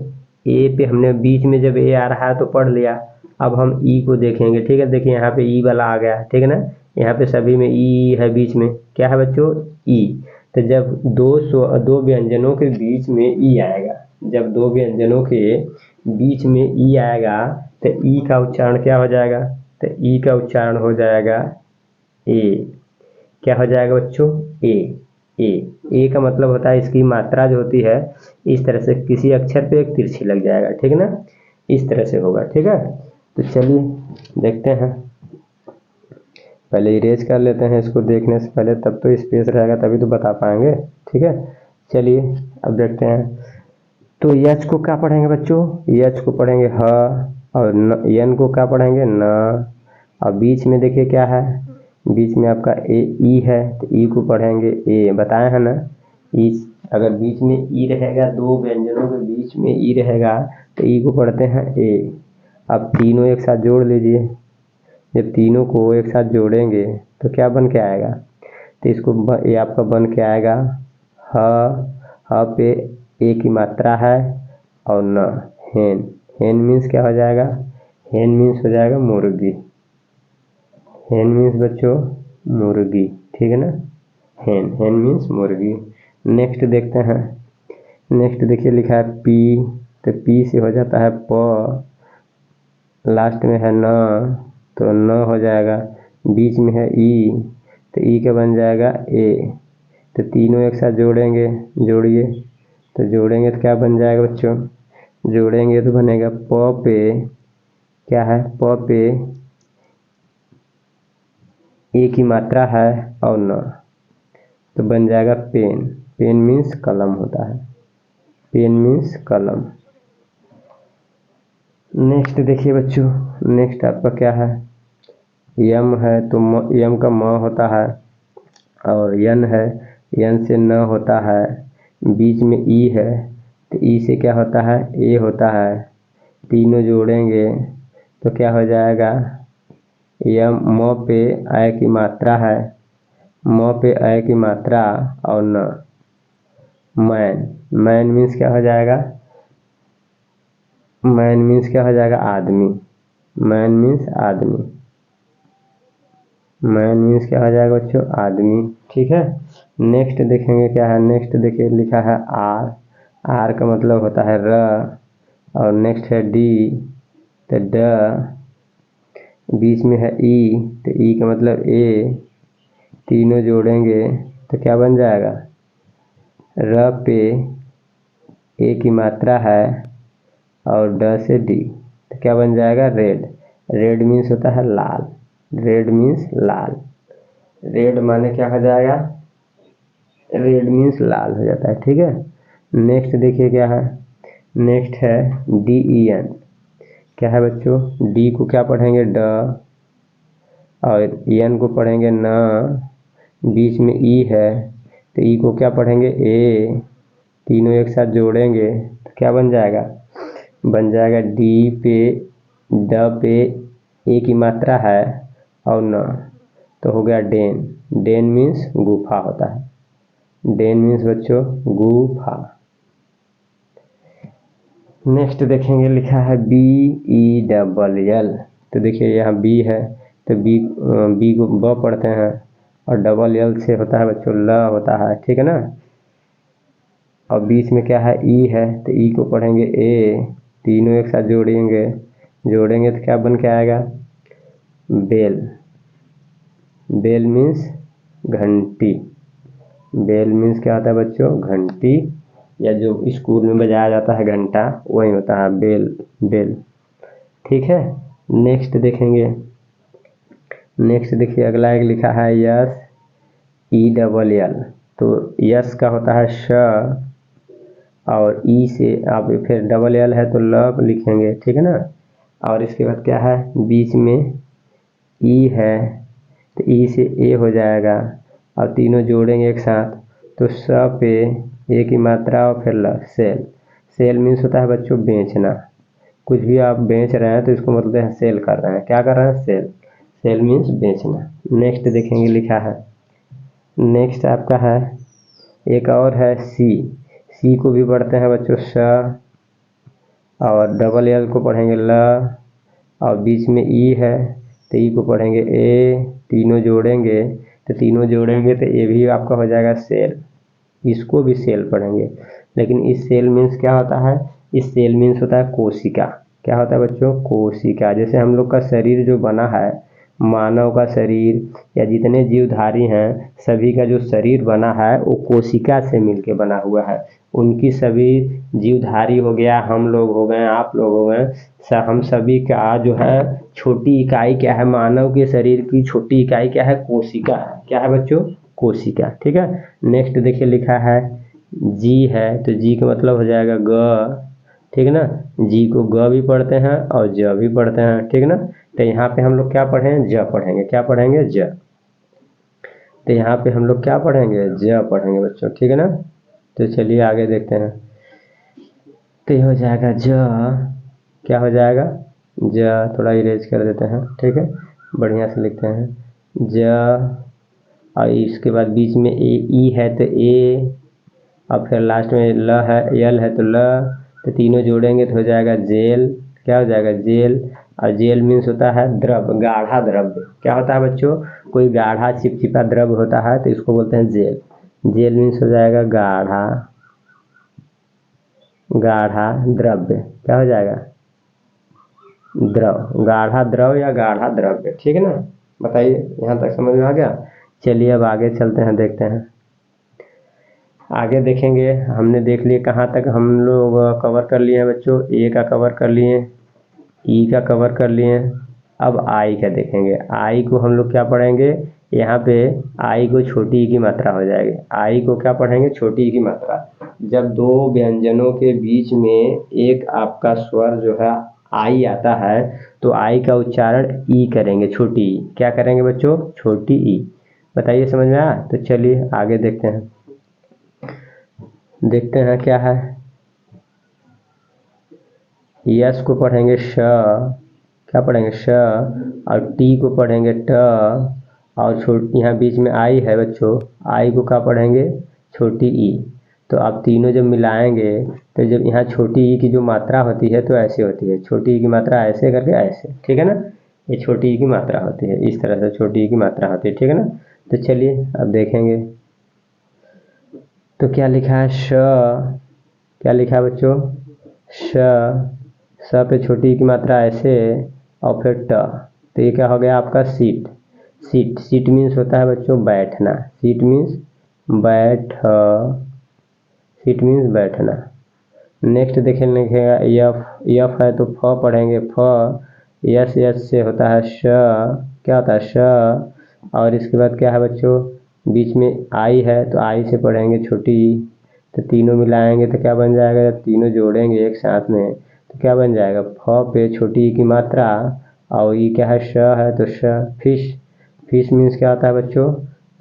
ए पे हमने बीच में जब ए आ रहा है तो पढ़ लिया, अब हम ई को देखेंगे, ठीक है। देखिए यहाँ पे ई वाला आ गया, ठीक है ना, यहाँ पे सभी में ई है, बीच में क्या है बच्चों, ई। तो जब दो व्यंजनों के बीच में ई आएगा, जब दो व्यंजनों के बीच में ई आएगा तो ई का उच्चारण क्या हो जाएगा, तो ई का उच्चारण हो जाएगा ए। क्या हो जाएगा बच्चों, ए। ए का मतलब होता है इसकी मात्रा जो होती है इस तरह से, किसी अक्षर पे एक तिरछी लग जाएगा, ठीक है ना, इस तरह से होगा, ठीक है। तो चलिए देखते हैं, पहले इरेज कर लेते हैं इसको देखने से पहले, तब तो स्पेस रहेगा तभी तो बता पाएंगे, ठीक है। चलिए अब देखते हैं, तो यच को क्या पढ़ेंगे बच्चों, यच को पढ़ेंगे ह, और यन को क्या पढ़ेंगे न, और बीच में देखिए क्या है, बीच में आपका ई है तो ई को पढ़ेंगे ए, बताए हैं ना, ई अगर बीच में ई रहेगा, दो व्यंजनों के बीच में ई रहेगा तो ई को पढ़ते हैं ए। अब तीनों एक साथ जोड़ लीजिए, जब तीनों को एक साथ जोड़ेंगे तो क्या बन के आएगा, तो इसको ये आपका बन के आएगा ह पे ए की मात्रा है और न, हेन। हेन मीन्स क्या हो जाएगा, हेन मीन्स हो जाएगा मुर्गी, हेन मीन्स बच्चों मुर्गी, ठीक है ना, हेन, हेन मीन्स मुर्गी। नेक्स्ट देखते हैं, नेक्स्ट देखिए लिखा है पी, तो पी से हो जाता है प, लास्ट में है न तो न हो जाएगा, बीच में है ई तो ई का बन जाएगा ए, तो तीनों एक साथ जोड़ेंगे, जोड़िए, तो जोड़ेंगे तो क्या बन जाएगा बच्चों, जोड़ेंगे तो बनेगा प पे क्या है, प पे ए की मात्रा है और न, तो बन जाएगा पेन। पेन मीन्स कलम होता है, पेन मीन्स कलम। नेक्स्ट देखिए बच्चों, नेक्स्ट आपका क्या है, यम है तो यम का म होता है, और यन है, यन से न होता है, बीच में ई है तो ई से क्या होता है, ए होता है, तीनों जोड़ेंगे तो क्या हो जाएगा, यम म पे ऐ की मात्रा है, म पे ऐ की मात्रा और न, मैन। मैन मीन्स क्या हो जाएगा, मैन मीन्स क्या हो जाएगा, आदमी। मैन मीन्स आदमी, मैन मीन्स क्या हो जाएगा बच्चों, आदमी, ठीक है। नेक्स्ट देखेंगे क्या है, नेक्स्ट देखिए लिखा है आर, आर का मतलब होता है र, और नेक्स्ट है डी तो ड, बीच में है ई तो ई का मतलब ए, तीनों जोड़ेंगे तो क्या बन जाएगा, र पे ए की मात्रा है और ड से डी, तो क्या बन जाएगा, रेड। रेड मीन्स होता है लाल, रेड मीन्स लाल, रेड माने क्या हो जाएगा, रेड मीन्स लाल हो जाता है, ठीक है। नेक्स्ट देखिए क्या है, नेक्स्ट है DEN। क्या है बच्चों, डी को क्या पढ़ेंगे, ड, और एन को पढ़ेंगे न, बीच में ई है तो ई को क्या पढ़ेंगे, ए, तीनों एक साथ जोड़ेंगे तो क्या बन जाएगा, बन जाएगा डी पे, ड पे ए की मात्रा है और न, तो हो गया डेन। डेन मीन्स गुफा होता है, डेन मीन्स बच्चों गुफा। नेक्स्ट देखेंगे, लिखा है BELL। तो देखिए यहाँ बी है तो बी को ब पढ़ते हैं, और डबल एल से होता है बच्चों ल होता है, ठीक है ना। और बीच में क्या है, ई है तो ई को पढ़ेंगे ए, तीनों एक साथ जोड़ेंगे, जोड़ेंगे तो क्या बन के आएगा, बेल। बेल मीन्स घंटी, बेल मीन्स क्या होता है बच्चों, घंटी, या जो स्कूल में बजाया जाता है घंटा वही होता है बेल, बेल, ठीक है। नेक्स्ट देखेंगे, नेक्स्ट देखिए अगला एक लिखा है SELL। तो यस का होता है श, और ई से आप फिर डबल एल है तो ल लिखेंगे, ठीक है ना। और इसके बाद क्या है, बीच में ई है तो ई से ए हो जाएगा, और तीनों जोड़ेंगे एक साथ तो स पे ए की मात्रा और फिर ल, सेल। सेल मीन्स होता है बच्चों बेचना, कुछ भी आप बेच रहे हैं तो इसको मतलब है सेल कर रहे हैं, क्या कर रहे हैं, सेल। सेल मीन्स बेचना। नेक्स्ट देखेंगे, लिखा है, नेक्स्ट आपका है एक और है सी। सी को भी पढ़ते हैं बच्चों स, और डबल एल को पढ़ेंगे ल, और बीच में ई है तो ई को पढ़ेंगे ए, तीनों जोड़ेंगे तो तीनों जोड़ेंगे तो ये भी आपका हो जाएगा सेल, इसको भी सेल पढ़ेंगे। लेकिन इस सेल मीन्स क्या होता है, इस सेल मीन्स होता है कोशिका। क्या होता है बच्चों, कोशिका। जैसे हम लोग का शरीर जो बना है, मानव का शरीर या जितने जीवधारी हैं सभी का जो शरीर बना है वो कोशिका से मिलके बना हुआ है। उनकी सभी जीवधारी हो गया, हम लोग हो गए, आप लोग हो गए, हम सभी का जो है छोटी इकाई क्या है, मानव के शरीर की छोटी इकाई क्या है, कोशिका है। क्या है बच्चों, कोशिका, ठीक है। नेक्स्ट देखिए लिखा है जी है, तो जी का मतलब हो जाएगा ग, ठीक है ना। जी को ग भी पढ़ते हैं और ज भी पढ़ते हैं, ठीक है ना। तो यहाँ पे हम लोग क्या पढ़ें, ज पढ़ेंगे, क्या पढ़ेंगे, ज। तो यहाँ पे हम लोग क्या पढ़ेंगे, ज पढ़ेंगे बच्चों, ठीक है ना। तो चलिए आगे देखते हैं, तो ये हो जाएगा ज, क्या हो जाएगा, ज। थोड़ा इरेज कर देते हैं, ठीक है, बढ़िया से लिखते हैं ज, और इसके बाद बीच में ए ई है तो ए, और फिर लास्ट में ल है, यल है तो ल, तो तीनों जोड़ेंगे तो हो जाएगा जेल। क्या हो जाएगा, जेल। और जेल मीन्स होता है द्रव, गाढ़ा द्रव्य। क्या होता है बच्चों, कोई गाढ़ा चिपचिपा द्रव्य होता है तो इसको बोलते हैं जेल। जेल मीन्स हो जाएगा गाढ़ा, गाढ़ा द्रव्य। क्या हो जाएगा, द्रव, गाढ़ा द्रव या गाढ़ा द्रव्य, ठीक है ना। बताइए यहाँ तक समझ में आ गया। चलिए अब आगे चलते हैं, देखते हैं आगे देखेंगे। हमने देख लिए कहाँ तक हम लोग कवर कर लिए हैं बच्चों, ए का कवर कर लिए, ई का कवर कर लिए, अब आई का देखेंगे। आई को हम लोग क्या पढ़ेंगे, यहाँ पे आई को छोटी ई की मात्रा हो जाएगी। आई को क्या पढ़ेंगे, छोटी ई की मात्रा। जब दो व्यंजनों के बीच में एक आपका स्वर जो है आई आता है तो आई का उच्चारण ई करेंगे, छोटी ई। क्या करेंगे बच्चों, छोटी ई। बताइए समझ में आया। तो चलिए आगे देखते हैं, देखते हैं क्या है। यस को पढ़ेंगे श, क्या पढ़ेंगे श, और टी को पढ़ेंगे ट, और यहाँ बीच में आई है बच्चों, आई को क्या पढ़ेंगे, छोटी ई। तो आप तीनों जब मिलाएंगे तो जब यहाँ छोटी ई की जो मात्रा होती है तो ऐसे होती है, छोटी ई की मात्रा ऐसे करके ऐसे, ठीक है ना। ये छोटी ई की मात्रा होती है, इस तरह से छोटी ई की मात्रा होती है, ठीक है ना। तो चलिए अब देखेंगे, तो क्या लिखा है श, क्या लिखा है बच्चों, श। स पे छोटी की मात्रा ऐसे, और फिर ट। तो ये क्या हो गया आपका सीट। सीट, सीट मीन्स होता है बच्चों बैठना, सीट मीन्स बैठ, सीट मीन्स बैठना। नेक्स्ट देखें लिखेगा यफ, यफ है तो फ पढ़ेंगे फ, यस यस से होता है श, क्या होता है श। और इसके बाद क्या है बच्चों, बीच में आई है तो आई से पढ़ेंगे छोटी ई, तो तीनों मिलाएंगे तो क्या बन जाएगा, जब तीनों जोड़ेंगे एक साथ में तो क्या बन जाएगा, फ पे छोटी ई की मात्रा और ई क्या है श है तो श। फिश, फिश मीन्स क्या होता है बच्चों,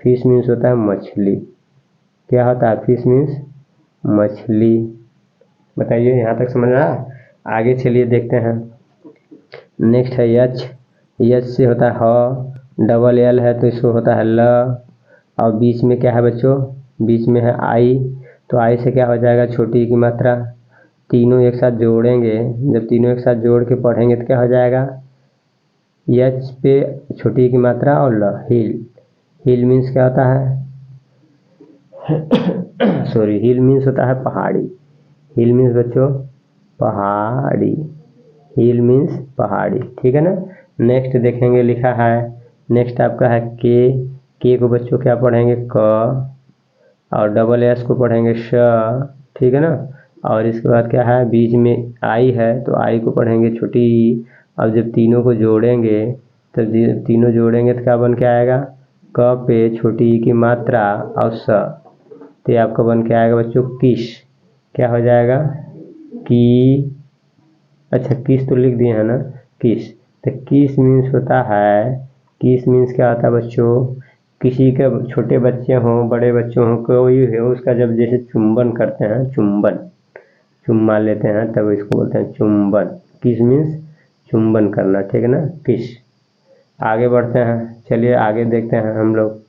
फिश मीन्स होता है मछली। क्या होता है फिश मीन्स मछली। बताइए यहाँ तक समझ रहा है। आगे चलिए देखते हैं। नेक्स्ट है यच, यच से होता है ह, डबल एल है तो इसको होता है ल। और बीच में क्या है बच्चों, बीच में है आई, तो आई से क्या हो जाएगा छोटी की मात्रा, तीनों एक साथ जोड़ेंगे, जब तीनों एक साथ जोड़ के पढ़ेंगे तो क्या हो जाएगा, यच पे छोटी की मात्रा और ल, हिल। हिल मीन्स क्या होता है सॉरी, हिल मीन्स होता है पहाड़ी। हिल मीन्स बच्चों पहाड़ी, हिल मीन्स पहाड़ी, ठीक है ना। नेक्स्ट देखेंगे लिखा है, नेक्स्ट आपका है के को बच्चों क्या पढ़ेंगे क, और डबल एस को पढ़ेंगे श, ठीक है ना। और इसके बाद क्या है, बीच में आई है तो आई को पढ़ेंगे छोटी ई, और जब तीनों को जोड़ेंगे तो तीनों जोड़ेंगे तो क्या बन के आएगा, क पे छोटी ई की मात्रा और स, तो ये आपका बन के आएगा बच्चों किश। क्या हो जाएगा की, अच्छा किस तो लिख दिए हैं ना, किस। तो किस मीन्स होता है, किस मीन्स क्या होता है बच्चों, किसी के छोटे बच्चे हों बड़े बच्चे हों कोई हो उसका जब जैसे चुंबन करते हैं, चुंबन, चुम्मा लेते हैं तब इसको बोलते हैं चुंबन। किस मीन्स चुंबन करना, ठीक है ना, किस। आगे बढ़ते हैं, चलिए आगे देखते हैं हम लोग।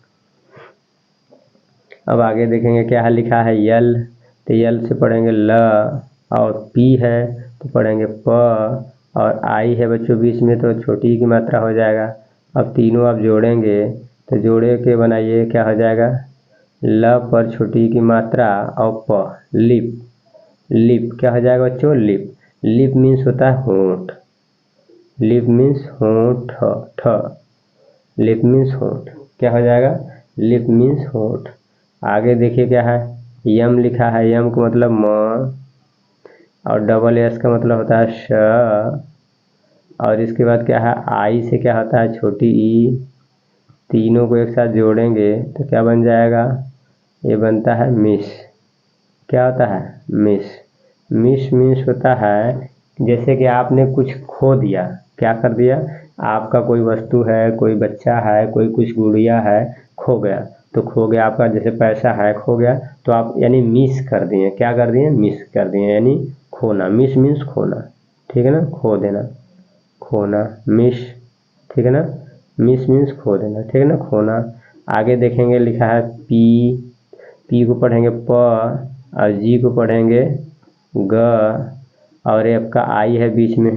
अब आगे देखेंगे क्या है, लिखा है यल, तो यल से पढ़ेंगे ल, और पी है तो पढ़ेंगे प, और आई है बच्चों बीच में तो छोटी की मात्रा हो जाएगा। अब तीनों आप जोड़ेंगे तो जोड़े के बनाइए क्या हो जाएगा, ल पर छोटी की मात्रा और प, लिप। लिप क्या हो जाएगा बच्चों, लिप। लिप मीन्स होता है होंठ, लिप मीन्स होंठ, ठ, लिप मीन्स होंठ, क्या हो जाएगा, लिप मीन्स होंठ। आगे देखिए क्या है, यम लिखा है, यम का मतलब म, और डबल एस का मतलब होता है श, और इसके बाद क्या है, आई से क्या होता है छोटी ई, तीनों को एक साथ जोड़ेंगे तो क्या बन जाएगा, ये बनता है मिस। क्या होता है, मिस। मिस मीन्स होता है जैसे कि आपने कुछ खो दिया, क्या कर दिया, आपका कोई वस्तु है, कोई बच्चा है, कोई कुछ गुड़िया है, खो गया, तो खो गया आपका जैसे पैसा है खो गया, तो आप यानी मिस कर दिए, क्या कर दिए, मिस कर दिए, यानी खोना। मिस मीन्स खोना, ठीक है ना, खो देना, खोना, मिस, ठीक है ना। मिस मीन्स खो देना, ठीक है ना, खोना। आगे देखेंगे लिखा है पी, पी को पढ़ेंगे प, और जी को पढ़ेंगे ग, और ये आपका आई है बीच में,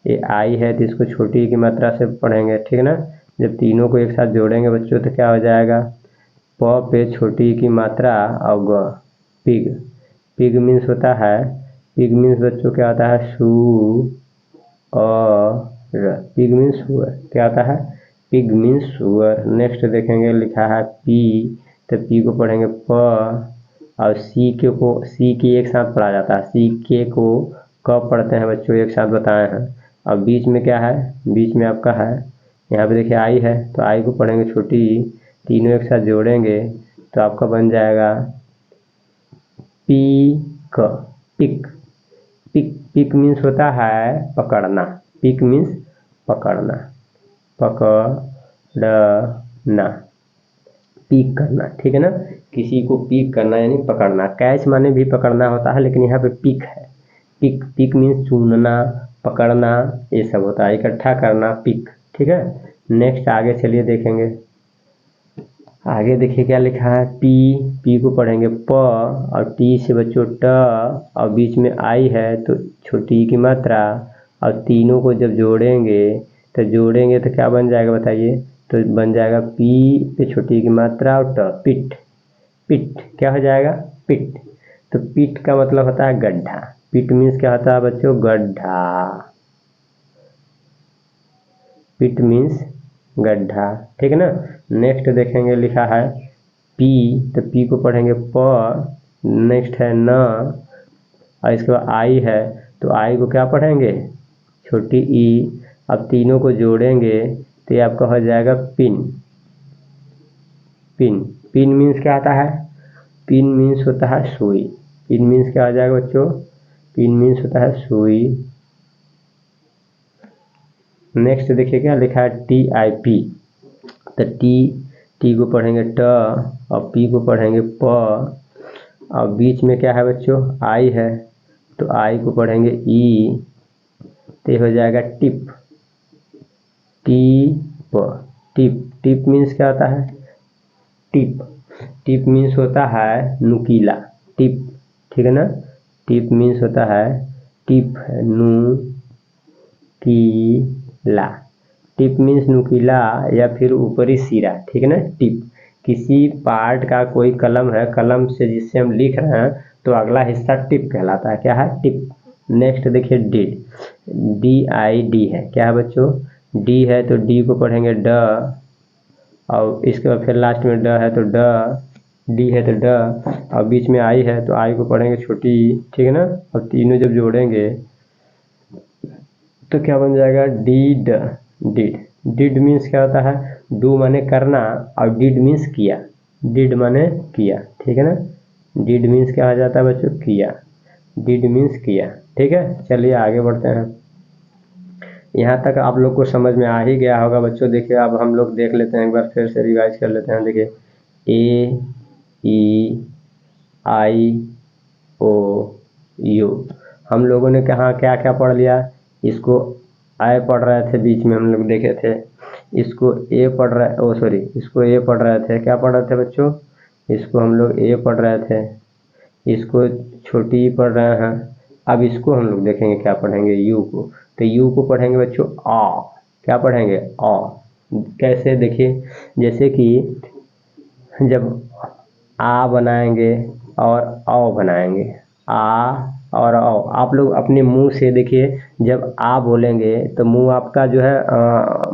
ये आई है तो इसको छोटी की मात्रा से पढ़ेंगे, ठीक है ना। जब तीनों को एक साथ जोड़ेंगे बच्चों तो क्या हो जाएगा, प पे छोटी की मात्रा और ग, पिग। पिग मीन्स होता है, पिग मीन्स बच्चों क्या होता है, सू और पिग मीन्स सुअर, क्या होता है, पिग मीन्स सुअर। नेक्स्ट देखेंगे लिखा है पी, तो पी को पढ़ेंगे प, और सी के को, सी की एक साथ पढ़ा जाता है, सी के को कब पढ़ते हैं बच्चों, एक साथ बताए हैं। और बीच में क्या है, बीच में आपका है, यहाँ पे देखिए आई है तो आई को पढ़ेंगे छोटी, तीनों एक साथ जोड़ेंगे तो आपका बन जाएगा peak, pick. Pick, pick means होता है पकड़ना, पिक मीन्स पकड़ना, पकड़ना, पिक करना, ठीक है ना। किसी को पिक करना यानी पकड़ना, कैच माने भी पकड़ना होता है, लेकिन यहाँ पे पिक है। पिक, पिक मीन्स चुनना, पकड़ना, ये सब होता है, इकट्ठा करना, पिक, ठीक है। नेक्स्ट आगे चलिए देखेंगे। आगे देखिए क्या लिखा है, पी, पी को पढ़ेंगे प, और टी से बच्चों ट, और बीच में आई है तो छोटी की मात्रा, और तीनों को जब जोड़ेंगे तो क्या बन जाएगा बताइए, तो बन जाएगा पी पे छोटी की मात्रा और ट, पिट। पिट क्या हो जाएगा, पिट। तो पिट का मतलब होता है गड्ढा, पिट मीन्स क्या होता है बच्चों, गड्ढा, पिट मीन्स गड्ढा, ठीक है ना। नेक्स्ट देखेंगे लिखा है पी, तो पी को पढ़ेंगे प, नेक्स्ट है न, और इसके बाद आई है तो आई को क्या पढ़ेंगे, छोटी ई। अब तीनों को जोड़ेंगे तो ये आपका हो जाएगा पिन। पिन पिन मीन्स क्या आता है, पिन मीन्स होता है सुई। पिन मीन्स क्या हो जाएगा बच्चों, पिन मीन्स होता है सुई। नेक्स्ट देखिए क्या लिखा है, TIP। तो टी को पढ़ेंगे ट और पी को पढ़ेंगे प और बीच में क्या है बच्चों, आई है तो आई को पढ़ेंगे ई। तो ये हो जाएगा tip. Tip tip tip means क्या होता है, टिप। टिप मीन्स होता है नुकीला, टिप, ठीक है ना। टिप मीन्स होता है टिप है नुकीला। टिप मीन्स नुकीला या फिर ऊपरी सिरा, ठीक है ना। टिप किसी पार्ट का कोई कलम है, कलम से जिससे हम लिख रहे हैं तो अगला हिस्सा टिप कहलाता है, क्या है, टिप। नेक्स्ट देखिए डिड। DID है, क्या है बच्चों, डी है तो डी को पढ़ेंगे ड और इसके बाद फिर लास्ट में ड है तो ड, डी है तो ड और बीच में आई है तो आई को पढ़ेंगे छोटी, ठीक है ना। और तीनों जब जोड़ेंगे तो क्या बन जाएगा, डिड। डिड डिड मीन्स क्या होता है, डू माने करना और डिड मीन्स किया। डिड माने किया, ठीक है ना। डिड मीन्स क्या हो जाता है बच्चों, किया। डिड मीन्स किया, ठीक है। चलिए आगे बढ़ते हैं। यहाँ तक आप लोग को समझ में आ ही गया होगा बच्चों। देखिए अब हम लोग देख लेते हैं, एक बार फिर से रिवाइज कर लेते हैं। देखिए AEIOU हम लोगों ने कहाँ क्या क्या पढ़ लिया, इसको आई पढ़ रहे थे, बीच में हम लोग देखे थे। इसको ए पढ़ रहे, इसको ए पढ़ रहे थे, क्या पढ़ रहे थे बच्चों, इसको हम लोग ए पढ़ रहे थे, इसको छोटी पढ़ रहे हैं। अब इसको हम लोग देखेंगे क्या पढ़ेंगे, यू को। तो यू को पढ़ेंगे बच्चों आ, क्या पढ़ेंगे आ। कैसे देखिए, जैसे कि जब आ बनाएंगे और औ बनाएंगे, आ और औ, आप लोग अपने मुंह से देखिए, जब आ बोलेंगे तो मुंह आपका जो है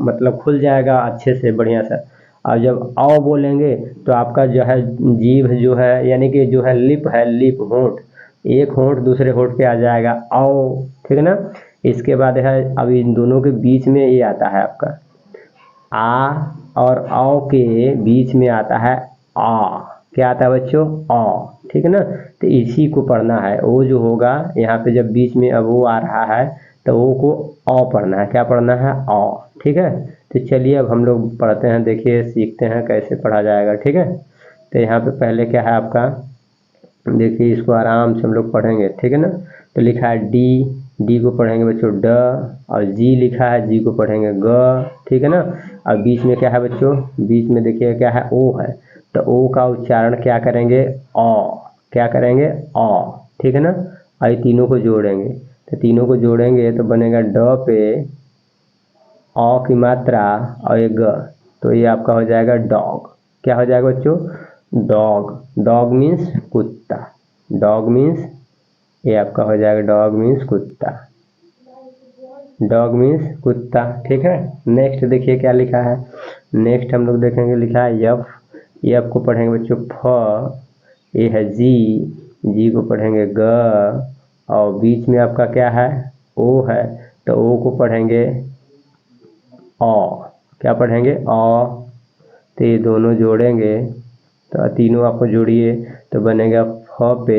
मतलब खुल जाएगा अच्छे से बढ़िया सा। और जब औ बोलेंगे तो आपका जो है जीभ जो है, यानी कि जो है लिप है, लिप होंठ, एक होंठ दूसरे होंठ पे आ जाएगा औ, ठीक है ना। इसके बाद है अब इन दोनों के बीच में ये आता है आपका आ और औ के बीच में आता है आ, क्या आता है बच्चों, आ, ठीक है ना। तो इसी को पढ़ना है। ओ जो होगा यहाँ पे जब बीच में अब वो आ रहा है तो ओ को औ पढ़ना है, क्या पढ़ना है, औ, ठीक है। तो चलिए अब हम लोग पढ़ते हैं, देखिए सीखते हैं कैसे पढ़ा जाएगा, ठीक है। तो यहाँ पे पहले क्या है आपका, देखिए इसको आराम से हम लोग पढ़ेंगे, ठीक है ना। तो लिखा है डी, डी को पढ़ेंगे बच्चों ड और जी लिखा है, जी को पढ़ेंगे ग, ठीक है ना। अब बीच में क्या है बच्चों, बीच में देखिए क्या है, ओ है। तो ओ का उच्चारण क्या करेंगे, ओ, क्या करेंगे, ओ, ठीक है ना। और ये तीनों को जोड़ेंगे, तो तीनों को जोड़ेंगे तो बनेगा ड पे औ की मात्रा और ये ग, तो ये आपका हो जाएगा डॉग। क्या हो जाएगा बच्चों, डॉग। डॉग मीन्स कुत्ता, डॉग मीन्स ये आपका हो जाएगा, डॉग मीन्स कुत्ता, डॉग मीन्स कुत्ता, ठीक है। नेक्स्ट देखिए क्या लिखा है, नेक्स्ट हम लोग देखेंगे, लिखा है यफ। ये आपको पढ़ेंगे बच्चों फ, ये है जी, जी को पढ़ेंगे ग और बीच में आपका क्या है, ओ है, तो ओ को पढ़ेंगे औ, क्या पढ़ेंगे, औ। तो ये दोनों जोड़ेंगे तो तीनों आपको जोड़िए तो बनेगा फ पे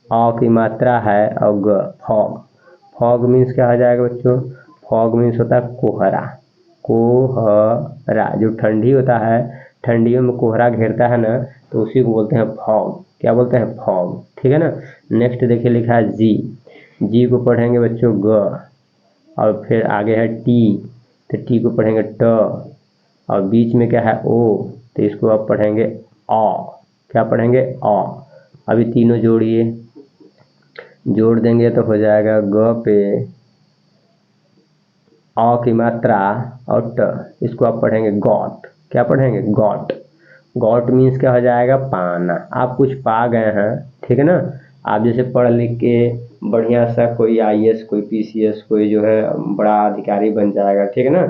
औ की मात्रा है और ग, फॉग। फॉग मीन्स क्या हो जाएगा बच्चों, फॉग मीन्स होता है कोहरा, कोहरा। जो ठंडी होता है, ठंडियों में कोहरा घेरता है ना, तो उसी को बोलते हैं फॉग, क्या बोलते हैं, फॉग, ठीक है ना। नेक्स्ट देखिए लिखा है जी, जी को पढ़ेंगे बच्चों ग और फिर आगे है टी, तो टी को पढ़ेंगे ट और बीच में क्या है ओ, तो इसको आप पढ़ेंगे औ, क्या पढ़ेंगे, औ। अभी तीनों जोड़िए, जोड़ देंगे तो हो जाएगा ग पे औ की मात्रा और ट, इसको आप पढ़ेंगे गॉट, क्या पढ़ेंगे, गॉट। गॉट मीन्स क्या हो जाएगा, पाना। आप कुछ पा गए हैं, ठीक है ना। आप जैसे पढ़ लिख के बढ़िया सा कोई IAS, कोई PCS, कोई जो है बड़ा अधिकारी बन जाएगा, ठीक है ना।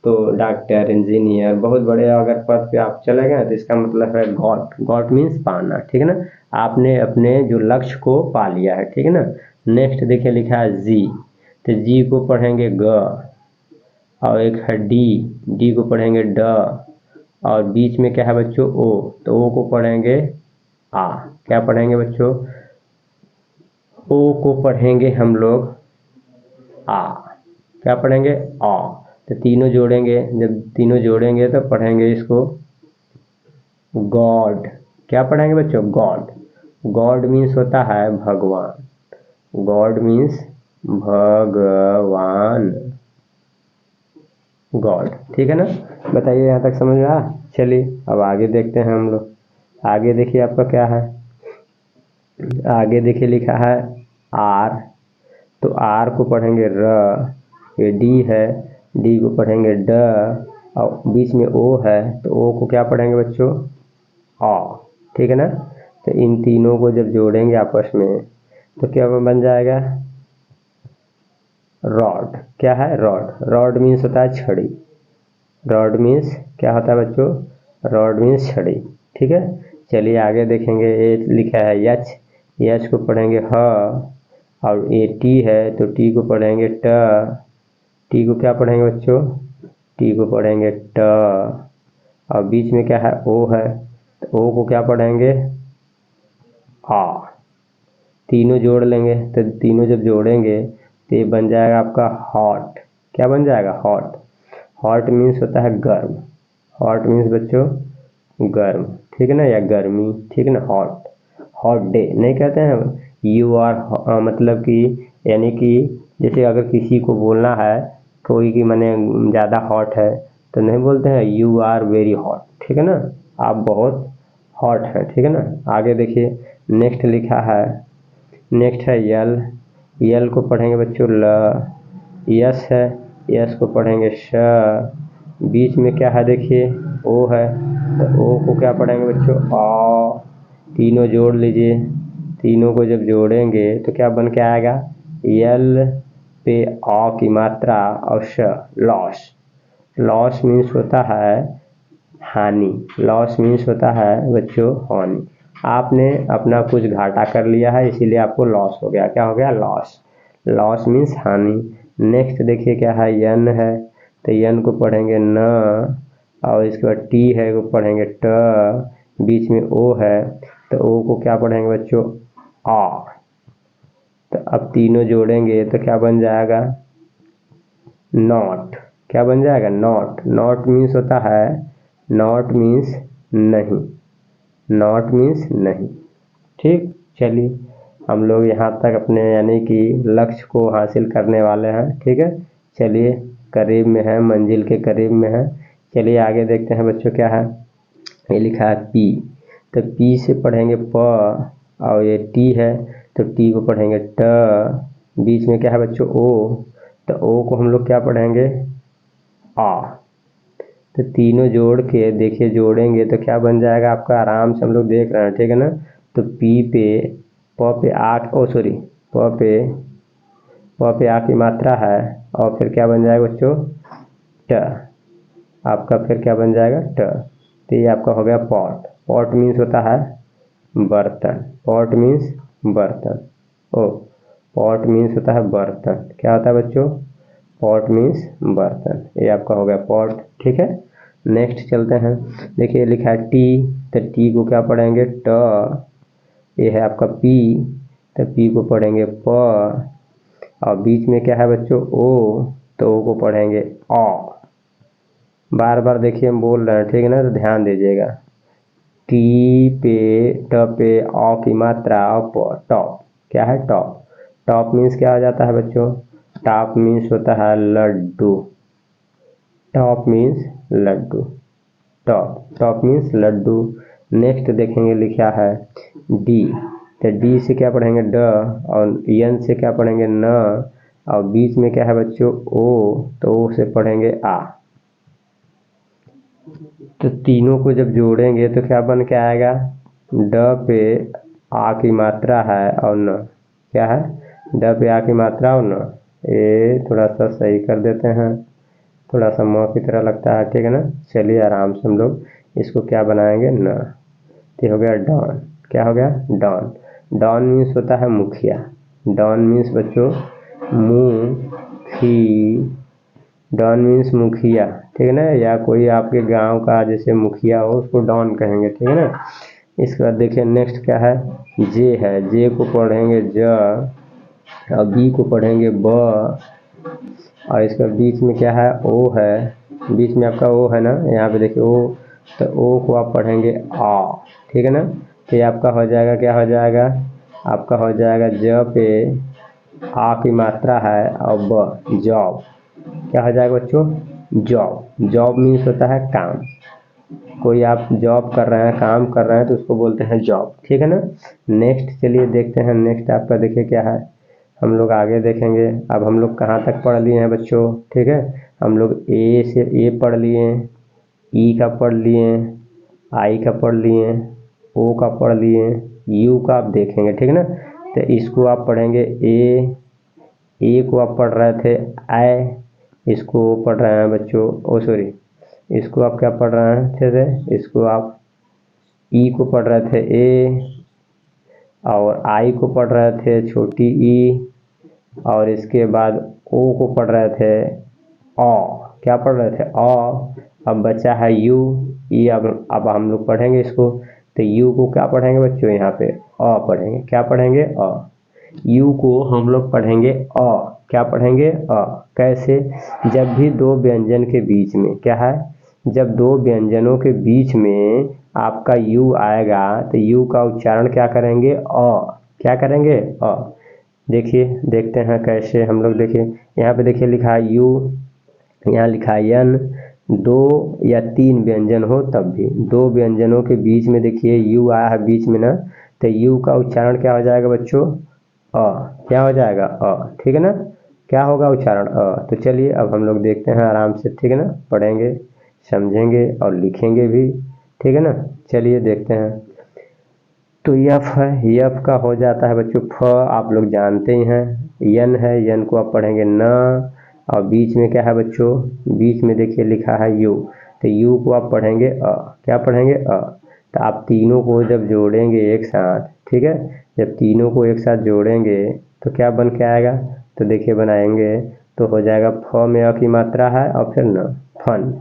तो डॉक्टर, इंजीनियर, बहुत बड़े अगर पद पे आप चले गए तो इसका मतलब है गॉट। गॉट मीन्स पाना, ठीक है ना। आपने अपने जो लक्ष्य को पा लिया है, ठीक है ना। नेक्स्ट देखिए लिखा है जी, तो जी को पढ़ेंगे ग, और एक है डी, डी को पढ़ेंगे ड, और बीच में क्या है बच्चों ओ, तो ओ को पढ़ेंगे आ। क्या पढ़ेंगे बच्चों, ओ को पढ़ेंगे हम लोग आ। क्या पढ़ेंगे आ। तो तीनों जोड़ेंगे, जब तीनों जोड़ेंगे तो पढ़ेंगे इसको गॉड। क्या पढ़ेंगे बच्चों, गॉड। गॉड मीन्स होता है भगवान। गॉड मीन्स भगवान, गॉड, ठीक है ना। बताइए यहाँ तक समझ में आया। चलिए अब आगे देखते हैं हम लोग। आगे देखिए आपका क्या है, आगे देखिए लिखा है आर, तो आर को पढ़ेंगे र, ये डी है, डी को पढ़ेंगे ड, और बीच में ओ है तो ओ को क्या पढ़ेंगे बच्चों आ, ठीक है ना। तो इन तीनों को जब जोड़ेंगे आपस में तो क्या बन जाएगा रॉड। क्या है रॉड। रॉड मीन्स होता है छड़ी। रॉड मीन्स क्या होता है बच्चों, रॉड मीन्स छड़ी, ठीक है। चलिए आगे देखेंगे, ये लिखा है यच, यच को पढ़ेंगे ह, और ये टी है तो टी को पढ़ेंगे ट, टी को क्या पढ़ेंगे बच्चों, टी को पढ़ेंगे ट, और बीच में क्या है ओ है तो ओ को क्या पढ़ेंगे आ। तीनों जोड़ लेंगे, तो तीनों जब जोड़ेंगे तो ये बन जाएगा आपका हॉट। क्या बन जाएगा हॉट। हॉट मीन्स होता है गर्म। हॉट मीन्स बच्चों गर्म, ठीक है ना, या गर्मी, ठीक है ना। हॉट, हॉट डे नहीं कहते हैं, यू आर मतलब कि यानी कि जैसे अगर किसी को बोलना है कोई की माने ज़्यादा हॉट है तो नहीं बोलते हैं यू आर वेरी हॉट, ठीक है ना, आप बहुत हॉट है, ठीक है ना। आगे देखिए नेक्स्ट लिखा है, नेक्स्ट है यल, यल को पढ़ेंगे बच्चों ल, यस है, यस को पढ़ेंगे श, बीच में क्या है देखिए ओ है तो ओ को क्या पढ़ेंगे बच्चों आ। तीनों जोड़ लीजिए, तीनों को जब जोड़ेंगे तो क्या बन के आएगा यल पे आ की मात्रा और श, लॉस। लॉस मीन्स होता है हानि। लॉस मीन्स होता है बच्चों हानि। आपने अपना कुछ घाटा कर लिया है इसीलिए आपको लॉस हो गया। क्या हो गया लॉस। लॉस मीन्स हानि। नेक्स्ट देखिए क्या है यन है, तो यन को पढ़ेंगे न, और इसके बाद टी है को पढ़ेंगे ट, बीच में ओ है तो ओ को क्या पढ़ेंगे बच्चों आ। तो अब तीनों जोड़ेंगे तो क्या बन जाएगा नॉट। क्या बन जाएगा नॉट। नॉट मीन्स होता है, नॉट मीन्स नहीं, नॉट मीन्स नहीं, ठीक। चलिए हम लोग यहाँ तक अपने यानी कि लक्ष्य को हासिल करने वाले हैं, ठीक है। चलिए करीब में है, मंजिल के करीब में है। चलिए आगे देखते हैं बच्चों क्या है, ये लिखा है पी, तो पी से पढ़ेंगे प, और ये टी है तो टी को पढ़ेंगे ट, बीच में क्या है बच्चों ओ, तो ओ को हम लोग क्या पढ़ेंगे आ। तो तीनों जोड़ के देखिए जोड़ेंगे तो क्या बन जाएगा आपका, आराम से हम लोग देख रहे हैं, ठीक है ना। तो पी पे प पे आ, ओ सॉरी प पे आ की मात्रा है और फिर क्या बन जाएगा बच्चों ट, आपका फिर क्या बन जाएगा ट। तो ये आपका हो गया पॉट। पॉट मीन्स होता है बर्तन। पॉट मीन्स बर्तन। ओ पॉट मीन्स होता है बर्तन। क्या होता है बच्चों पॉट मीन्स बर्तन। ये आपका हो गया पॉट, ठीक है। नेक्स्ट चलते हैं, देखिए लिखा है टी, तो टी को क्या पढ़ेंगे ट, ये है आपका पी, तो पी को पढ़ेंगे प, और बीच में क्या है बच्चों ओ, तो ओ को पढ़ेंगे आ। बार बार देखिए हम बोल रहे हैं, ठीक है ना, तो ध्यान दीजिएगा। टी पे ट पे आ की मात्रा और टॉप। क्या है टॉप। टॉप मीन्स क्या हो जाता है बच्चों, टॉप मीन्स होता है लड्डू। टॉप मीन्स लड्डू, टॉप, टॉप मीन्स लड्डू। नेक्स्ट देखेंगे लिखा है डी, तो डी से क्या पढ़ेंगे ड, और यन से क्या पढ़ेंगे न, और बीच में क्या है बच्चों ओ, तो ओ से पढ़ेंगे आ। तो तीनों को जब जोड़ेंगे तो क्या बन के आएगा ड पे आ की मात्रा है और न। क्या है ड पे आ की मात्रा और न। ये थोड़ा सा सही कर देते हैं, थोड़ा सा म की तरह लगता है, ठीक है ना। चलिए आराम से हम लोग इसको क्या बनाएंगे, न। तो हो गया डॉन। क्या हो गया, डॉन। डॉन मीन्स होता है मुखिया। डॉन मीन्स बच्चों डॉन मीन्स मुखिया, ठीक है ना। या कोई आपके गांव का जैसे मुखिया हो उसको डॉन कहेंगे, ठीक है ना। इसके बाद देखिए नेक्स्ट क्या है, जे है। जे को पढ़ेंगे ज, और बी को पढ़ेंगे ब, और इसका बीच में क्या है, ओ है। बीच में आपका ओ है ना, यहाँ पे देखिए ओ, तो ओ को आप पढ़ेंगे आ, ठीक है ना। तो ये आपका हो जाएगा, क्या हो जाएगा, आपका हो जाएगा ज पे आ की मात्रा है और ब, जॉब। क्या हो जाएगा बच्चों, जॉब। जॉब मीन्स होता है काम। कोई आप जॉब कर रहे हैं, काम कर रहे हैं, तो उसको बोलते हैं जॉब, ठीक है ना। नेक्स्ट चलिए देखते हैं, नेक्स्ट आपका देखिए क्या है, हम लोग आगे देखेंगे। अब हम लोग कहाँ तक पढ़ लिए हैं बच्चों, ठीक है। हम लोग ए से ए पढ़ लिए, ई का पढ़ लिए, आई का पढ़ लिए, ओ का पढ़ लिए, यू का आप देखेंगे, ठीक है ना। तो इसको आप पढ़ेंगे ए को आप पढ़ रहे थे आई, इसको पढ़ रहे हैं बच्चों, ओ सॉरी, इसको आप क्या पढ़ रहे हैं अच्छे से, इसको आप ई को पढ़ रहे थे ए, और आई को पढ़ रहे थे छोटी ई, और इसके बाद ओ को पढ़ रहे थे अ। क्या पढ़ रहे थे अ। अब बचा है यू, ई। अब हम लोग पढ़ेंगे इसको, तो यू को क्या पढ़ेंगे बच्चों, यहाँ पे अ पढ़ेंगे। क्या पढ़ेंगे, अ। यू को हम लोग पढ़ेंगे अ। क्या पढ़ेंगे, अ। कैसे, जब भी दो व्यंजन के बीच में क्या है, जब दो व्यंजनों के बीच में आपका यू आएगा तो यू का उच्चारण क्या करेंगे, अ। क्या करेंगे, अ। देखिए देखते हैं कैसे हम लोग, देखिए यहाँ पे देखिए लिखा है यू, यहाँ लिखा है यन। दो या तीन व्यंजन हो तब भी, दो व्यंजनों के बीच में देखिए यू आया है बीच में ना, तो यू का उच्चारण क्या हो जाएगा बच्चों, अ। क्या हो जाएगा, अ, ठीक है ना। क्या होगा उच्चारण, अ। तो चलिए अब हम लोग देखते हैं आराम से, ठीक है ना, पढ़ेंगे, समझेंगे और लिखेंगे भी, ठीक है ना। चलिए देखते हैं। तो यफ है, यफ का हो जाता है बच्चों फ, आप लोग जानते ही हैं। यन है, यन को आप पढ़ेंगे न, और बीच में क्या है बच्चों, बीच में देखिए लिखा है यू, तो यू को आप पढ़ेंगे अ। क्या पढ़ेंगे, अ। तो आप तीनों को जब जोड़ेंगे एक साथ, ठीक है, जब तीनों को एक साथ जोड़ेंगे तो क्या बन के आएगा, तो देखिए बनाएंगे तो हो जाएगा फ में अ की मात्रा है और फिर न, फन।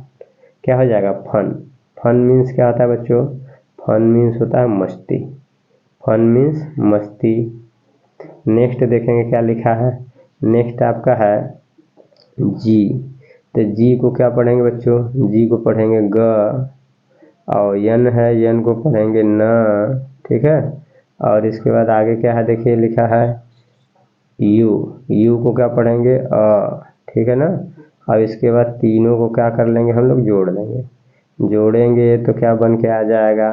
क्या हो जाएगा, फन। फन मीन्स क्या होता है बच्चों, फन मीन्स होता है मस्ती। फन मीन्स मस्ती। नेक्स्ट देखेंगे क्या लिखा है, नेक्स्ट आपका है जी। तो जी को क्या पढ़ेंगे बच्चों, जी को पढ़ेंगे ग, और यन है, यन को पढ़ेंगे न, ठीक है। और इसके बाद आगे क्या है देखिए लिखा है यू, यू को क्या पढ़ेंगे अ, ठीक है ना। और इसके बाद तीनों को क्या कर लेंगे हम लोग, जोड़ लेंगे। जोड़ेंगे तो क्या बन के आ जाएगा,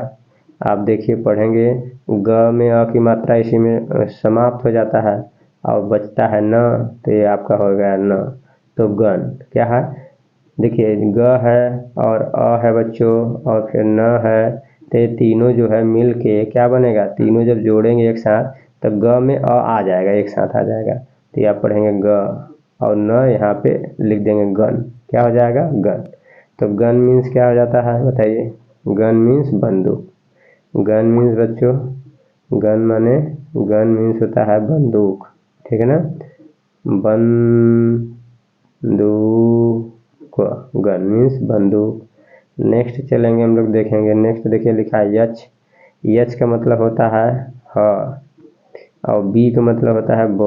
आप देखिए पढ़ेंगे, ग में अ की मात्रा इसी में समाप्त हो जाता है और बचता है न, तो ये आपका हो गया न। तो गन क्या है, देखिए ग है और अ है बच्चों और फिर न है, तो ये तीनों जो है मिल के क्या बनेगा, तीनों जब जोड़ेंगे एक साथ तो ग में अ आ जाएगा, एक साथ आ जाएगा। तो ये आप पढ़ेंगे ग और न, यहाँ पे लिख देंगे गन। क्या हो जाएगा, गन। तो गन मीन्स क्या हो जाता है बताइए, गन मीन्स बंदूक। गन मीन्स बच्चों, गन माने, गन मीन्स होता है बंदूक, ठीक है ना, बंदूक, गन मीन्स बंदूक। नेक्स्ट चलेंगे हम लोग देखेंगे, नेक्स्ट देखिए लिखा है यच। यच का मतलब होता है ह, और बी का मतलब होता है ब।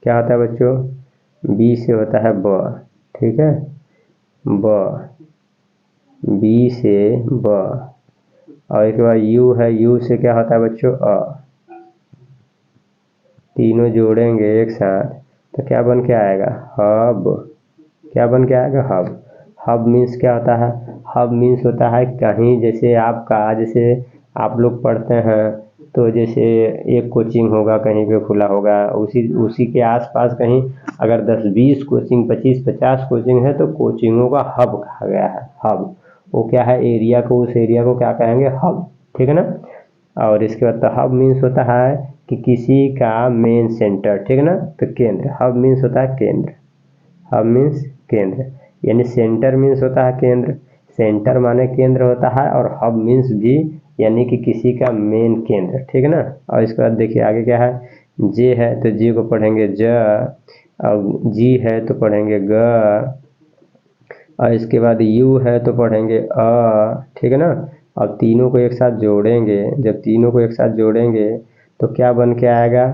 क्या होता है बच्चों, बी से होता है ब, ठीक है, ब, बी से ब। और एक बार यू है, यू से क्या होता है बच्चों अ। तीनों जोड़ेंगे एक साथ तो क्या बन के आएगा, हब। क्या बन के आएगा, हब। हब मीन्स क्या होता है, हब मीन्स होता है कहीं, जैसे आपका, जैसे आप लोग पढ़ते हैं तो जैसे एक कोचिंग होगा कहीं पे खुला होगा, उसी उसी के आसपास कहीं अगर 10-20 कोचिंग, 25-50 कोचिंग है तो कोचिंगों का हब कहा गया है, हब। वो क्या है, एरिया को, उस एरिया को क्या कहेंगे, हब, ठीक है ना। और इसके बाद तो हब मीन्स होता है कि किसी का मेन सेंटर, ठीक है ना, तो केंद्र। हब मीन्स होता है केंद्र, हब मीन्स केंद्र। यानी सेंटर मीन्स होता है केंद्र, सेंटर माने केंद्र होता है, और हब मीन्स भी यानी कि किसी का मेन केंद्र, ठीक है ना। और इसके बाद देखिए आगे क्या है, जे है तो जे को पढ़ेंगे ज, और जी है तो पढ़ेंगे ग, और इसके बाद यू है तो पढ़ेंगे अ, ठीक है ना। अब तीनों को एक साथ जोड़ेंगे, जब तीनों को एक साथ जोड़ेंगे तो क्या बन के आएगा,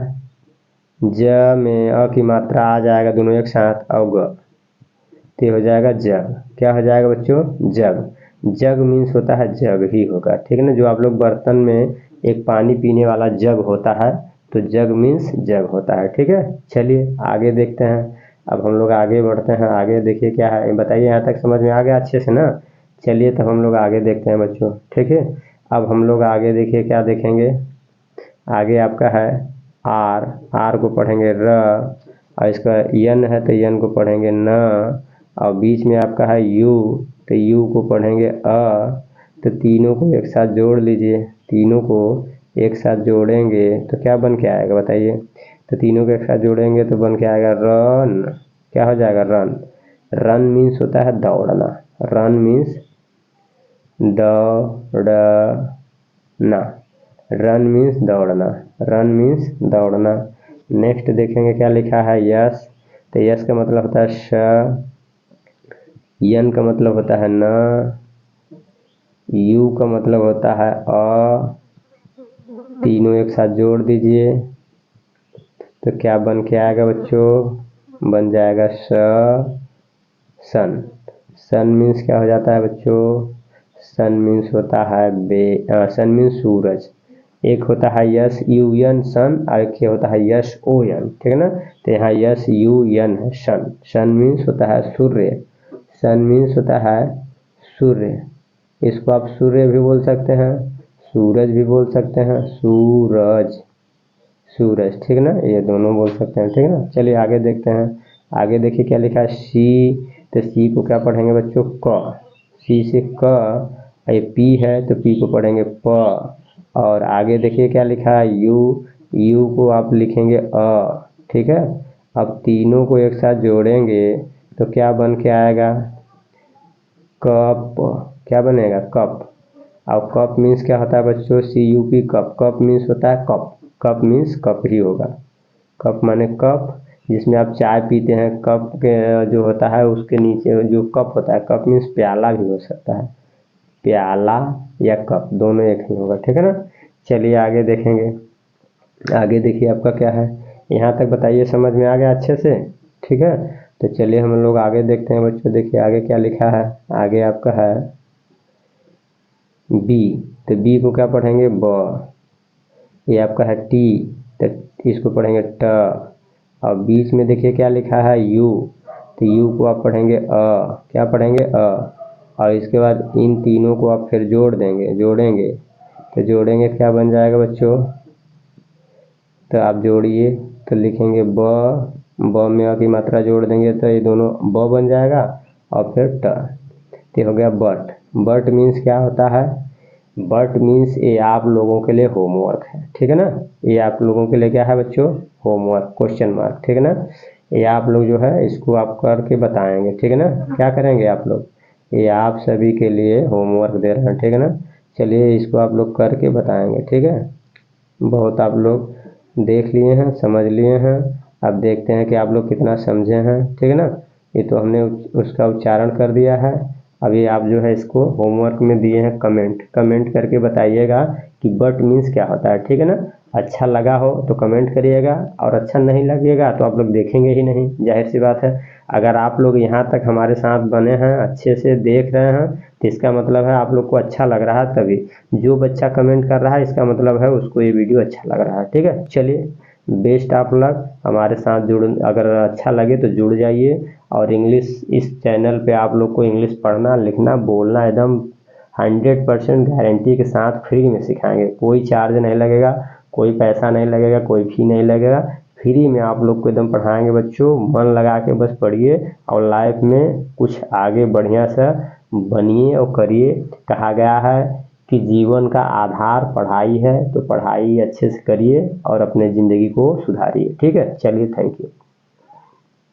ज में अ की मात्रा आ जाएगा दोनों एक साथ, और ग, तो हो जाएगा जग। क्या हो जाएगा बच्चों, जग। जग मीन्स होता है जग ही होगा, ठीक है ना। जो आप लोग बर्तन में एक पानी पीने वाला जग होता है, तो जग मीन्स जग होता है, ठीक है। चलिए आगे देखते हैं, अब हम लोग आगे बढ़ते हैं। आगे देखिए क्या है, बताइए यहाँ तक समझ में आ गया अच्छे से ना। चलिए तब हम लोग आगे देखते हैं बच्चों, ठीक है। अब हम लोग आगे देखिए क्या देखेंगे, आगे आपका है आर, आर को पढ़ेंगे र, और इसका यन है तो यन को पढ़ेंगे न, और बीच में आपका है यू, तो यू को पढ़ेंगे अ। तो तीनों को एक साथ जोड़ लीजिए, तीनों को एक साथ जोड़ेंगे तो क्या बन के आएगा बताइए, तो तीनों को एक साथ जोड़ेंगे तो बन के आएगा रन। क्या हो जाएगा, रन। रन मीन्स होता है दौड़ना, रन मीन्स दौड़ना, रन मीन्स दौड़ना, रन मीन्स दौड़ना। नेक्स्ट देखेंगे क्या लिखा है, यस, तो यस का मतलब होता है श, यन का मतलब होता है न, यू का मतलब होता है अ, तीनों एक साथ जोड़ दीजिए तो क्या बन के आएगा बच्चों, बन जाएगा सन। सन मीन्स क्या हो जाता है बच्चों, सन मीन्स होता है सन मीन्स सूरज। एक होता है यस यू एन सन, और एक होता है यस ओ एन, ठीक है ना। तो यहाँ यस यू एन है सन, सन मीन्स होता है सूर्य, सन मीन्स होता है सूर्य। इसको आप सूर्य भी बोल सकते हैं, सूरज भी बोल सकते हैं, सूरज, सूरज, ठीक है ना, ये दोनों बोल सकते हैं, ठीक है ना। चलिए आगे देखते हैं, आगे देखिए क्या लिखा है, सी, तो सी को क्या पढ़ेंगे बच्चों, क, सी से क, ये पी है तो पी को पढ़ेंगे प, और आगे देखिए क्या लिखा है, यू, यू को आप लिखेंगे अ, ठीक है। अब तीनों को एक साथ जोड़ेंगे तो क्या बन के आएगा, कप, क्या बनेगा, कप। और कप मीन्स क्या होता है बच्चों, C U P, cup, cup means होता है कप, कप मीन्स कप ही होगा, कप माने कप, जिसमें आप चाय पीते हैं, कप के जो होता है उसके नीचे जो कप होता है, कप मीन्स प्याला भी हो सकता है, प्याला या कप दोनों एक ही होगा, ठीक है ना। चलिए आगे देखेंगे, आगे देखिए आपका क्या है, यहाँ तक बताइए समझ में आ गया अच्छे से, ठीक है। तो चलिए हम लोग आगे देखते हैं बच्चों, देखिए आगे क्या लिखा है, आगे आपका है बी, तो बी को क्या पढ़ेंगे ब, ये आपका है टी, तो इसको पढ़ेंगे ट, और बीच में देखिए क्या लिखा है यू, तो यू को आप पढ़ेंगे अ, क्या पढ़ेंगे अ, और इसके बाद इन तीनों को आप फिर जोड़ देंगे, जोड़ेंगे तो जोड़ेंगे क्या बन जाएगा बच्चों, तो आप जोड़िए तो लिखेंगे ब में अ की मात्रा जोड़ देंगे तो ये दोनों ब बन जाएगा, और फिर ट, तो हो गया बट। बट मीन्स क्या होता है, बट मीन्स ये आप लोगों के लिए होमवर्क है, ठीक है ना। ये आप लोगों के लिए क्या है बच्चों, होमवर्क, क्वेश्चन मार्क, ठीक है ना। ये आप लोग जो है इसको आप करके बताएंगे, ठीक है ना। क्या करेंगे आप लोग, ये आप सभी के लिए होमवर्क दे रहे हैं, ठीक है ना। चलिए इसको आप लोग करके बताएंगे, ठीक है। बहुत आप लोग देख लिए हैं, समझ लिए हैं, अब देखते हैं कि आप लोग कितना समझे हैं, ठीक है ना। ये तो हमने उसका उच्चारण कर दिया है, अभी आप जो है इसको होमवर्क में दिए हैं कमेंट, कमेंट करके बताइएगा कि बट मीन्स क्या होता है, ठीक है ना। अच्छा लगा हो तो कमेंट करिएगा, और अच्छा नहीं लगेगा तो आप लोग देखेंगे ही नहीं, जाहिर सी बात है। अगर आप लोग यहाँ तक हमारे साथ बने हैं, अच्छे से देख रहे हैं, तो इसका मतलब है आप लोग को अच्छा लग रहा है, तभी जो बच्चा कमेंट कर रहा है इसका मतलब है उसको ये वीडियो अच्छा लग रहा है, ठीक है। चलिए बेस्ट आप लोग हमारे साथ जुड़, अगर अच्छा लगे तो जुड़ जाइए, और इंग्लिश इस चैनल पे आप लोग को इंग्लिश पढ़ना लिखना बोलना एकदम 100% गारंटी के साथ फ्री में सिखाएंगे, कोई चार्ज नहीं लगेगा, कोई पैसा नहीं लगेगा, कोई फी नहीं लगेगा, फ्री में आप लोग को एकदम पढ़ाएंगे बच्चों। मन लगा के बस पढ़िए, और लाइफ में कुछ आगे बढ़िया सा बनिए और करिए। कहा गया है कि जीवन का आधार पढ़ाई है, तो पढ़ाई अच्छे से करिए और अपने ज़िंदगी को सुधारिए, ठीक है। चलिए थैंक यू।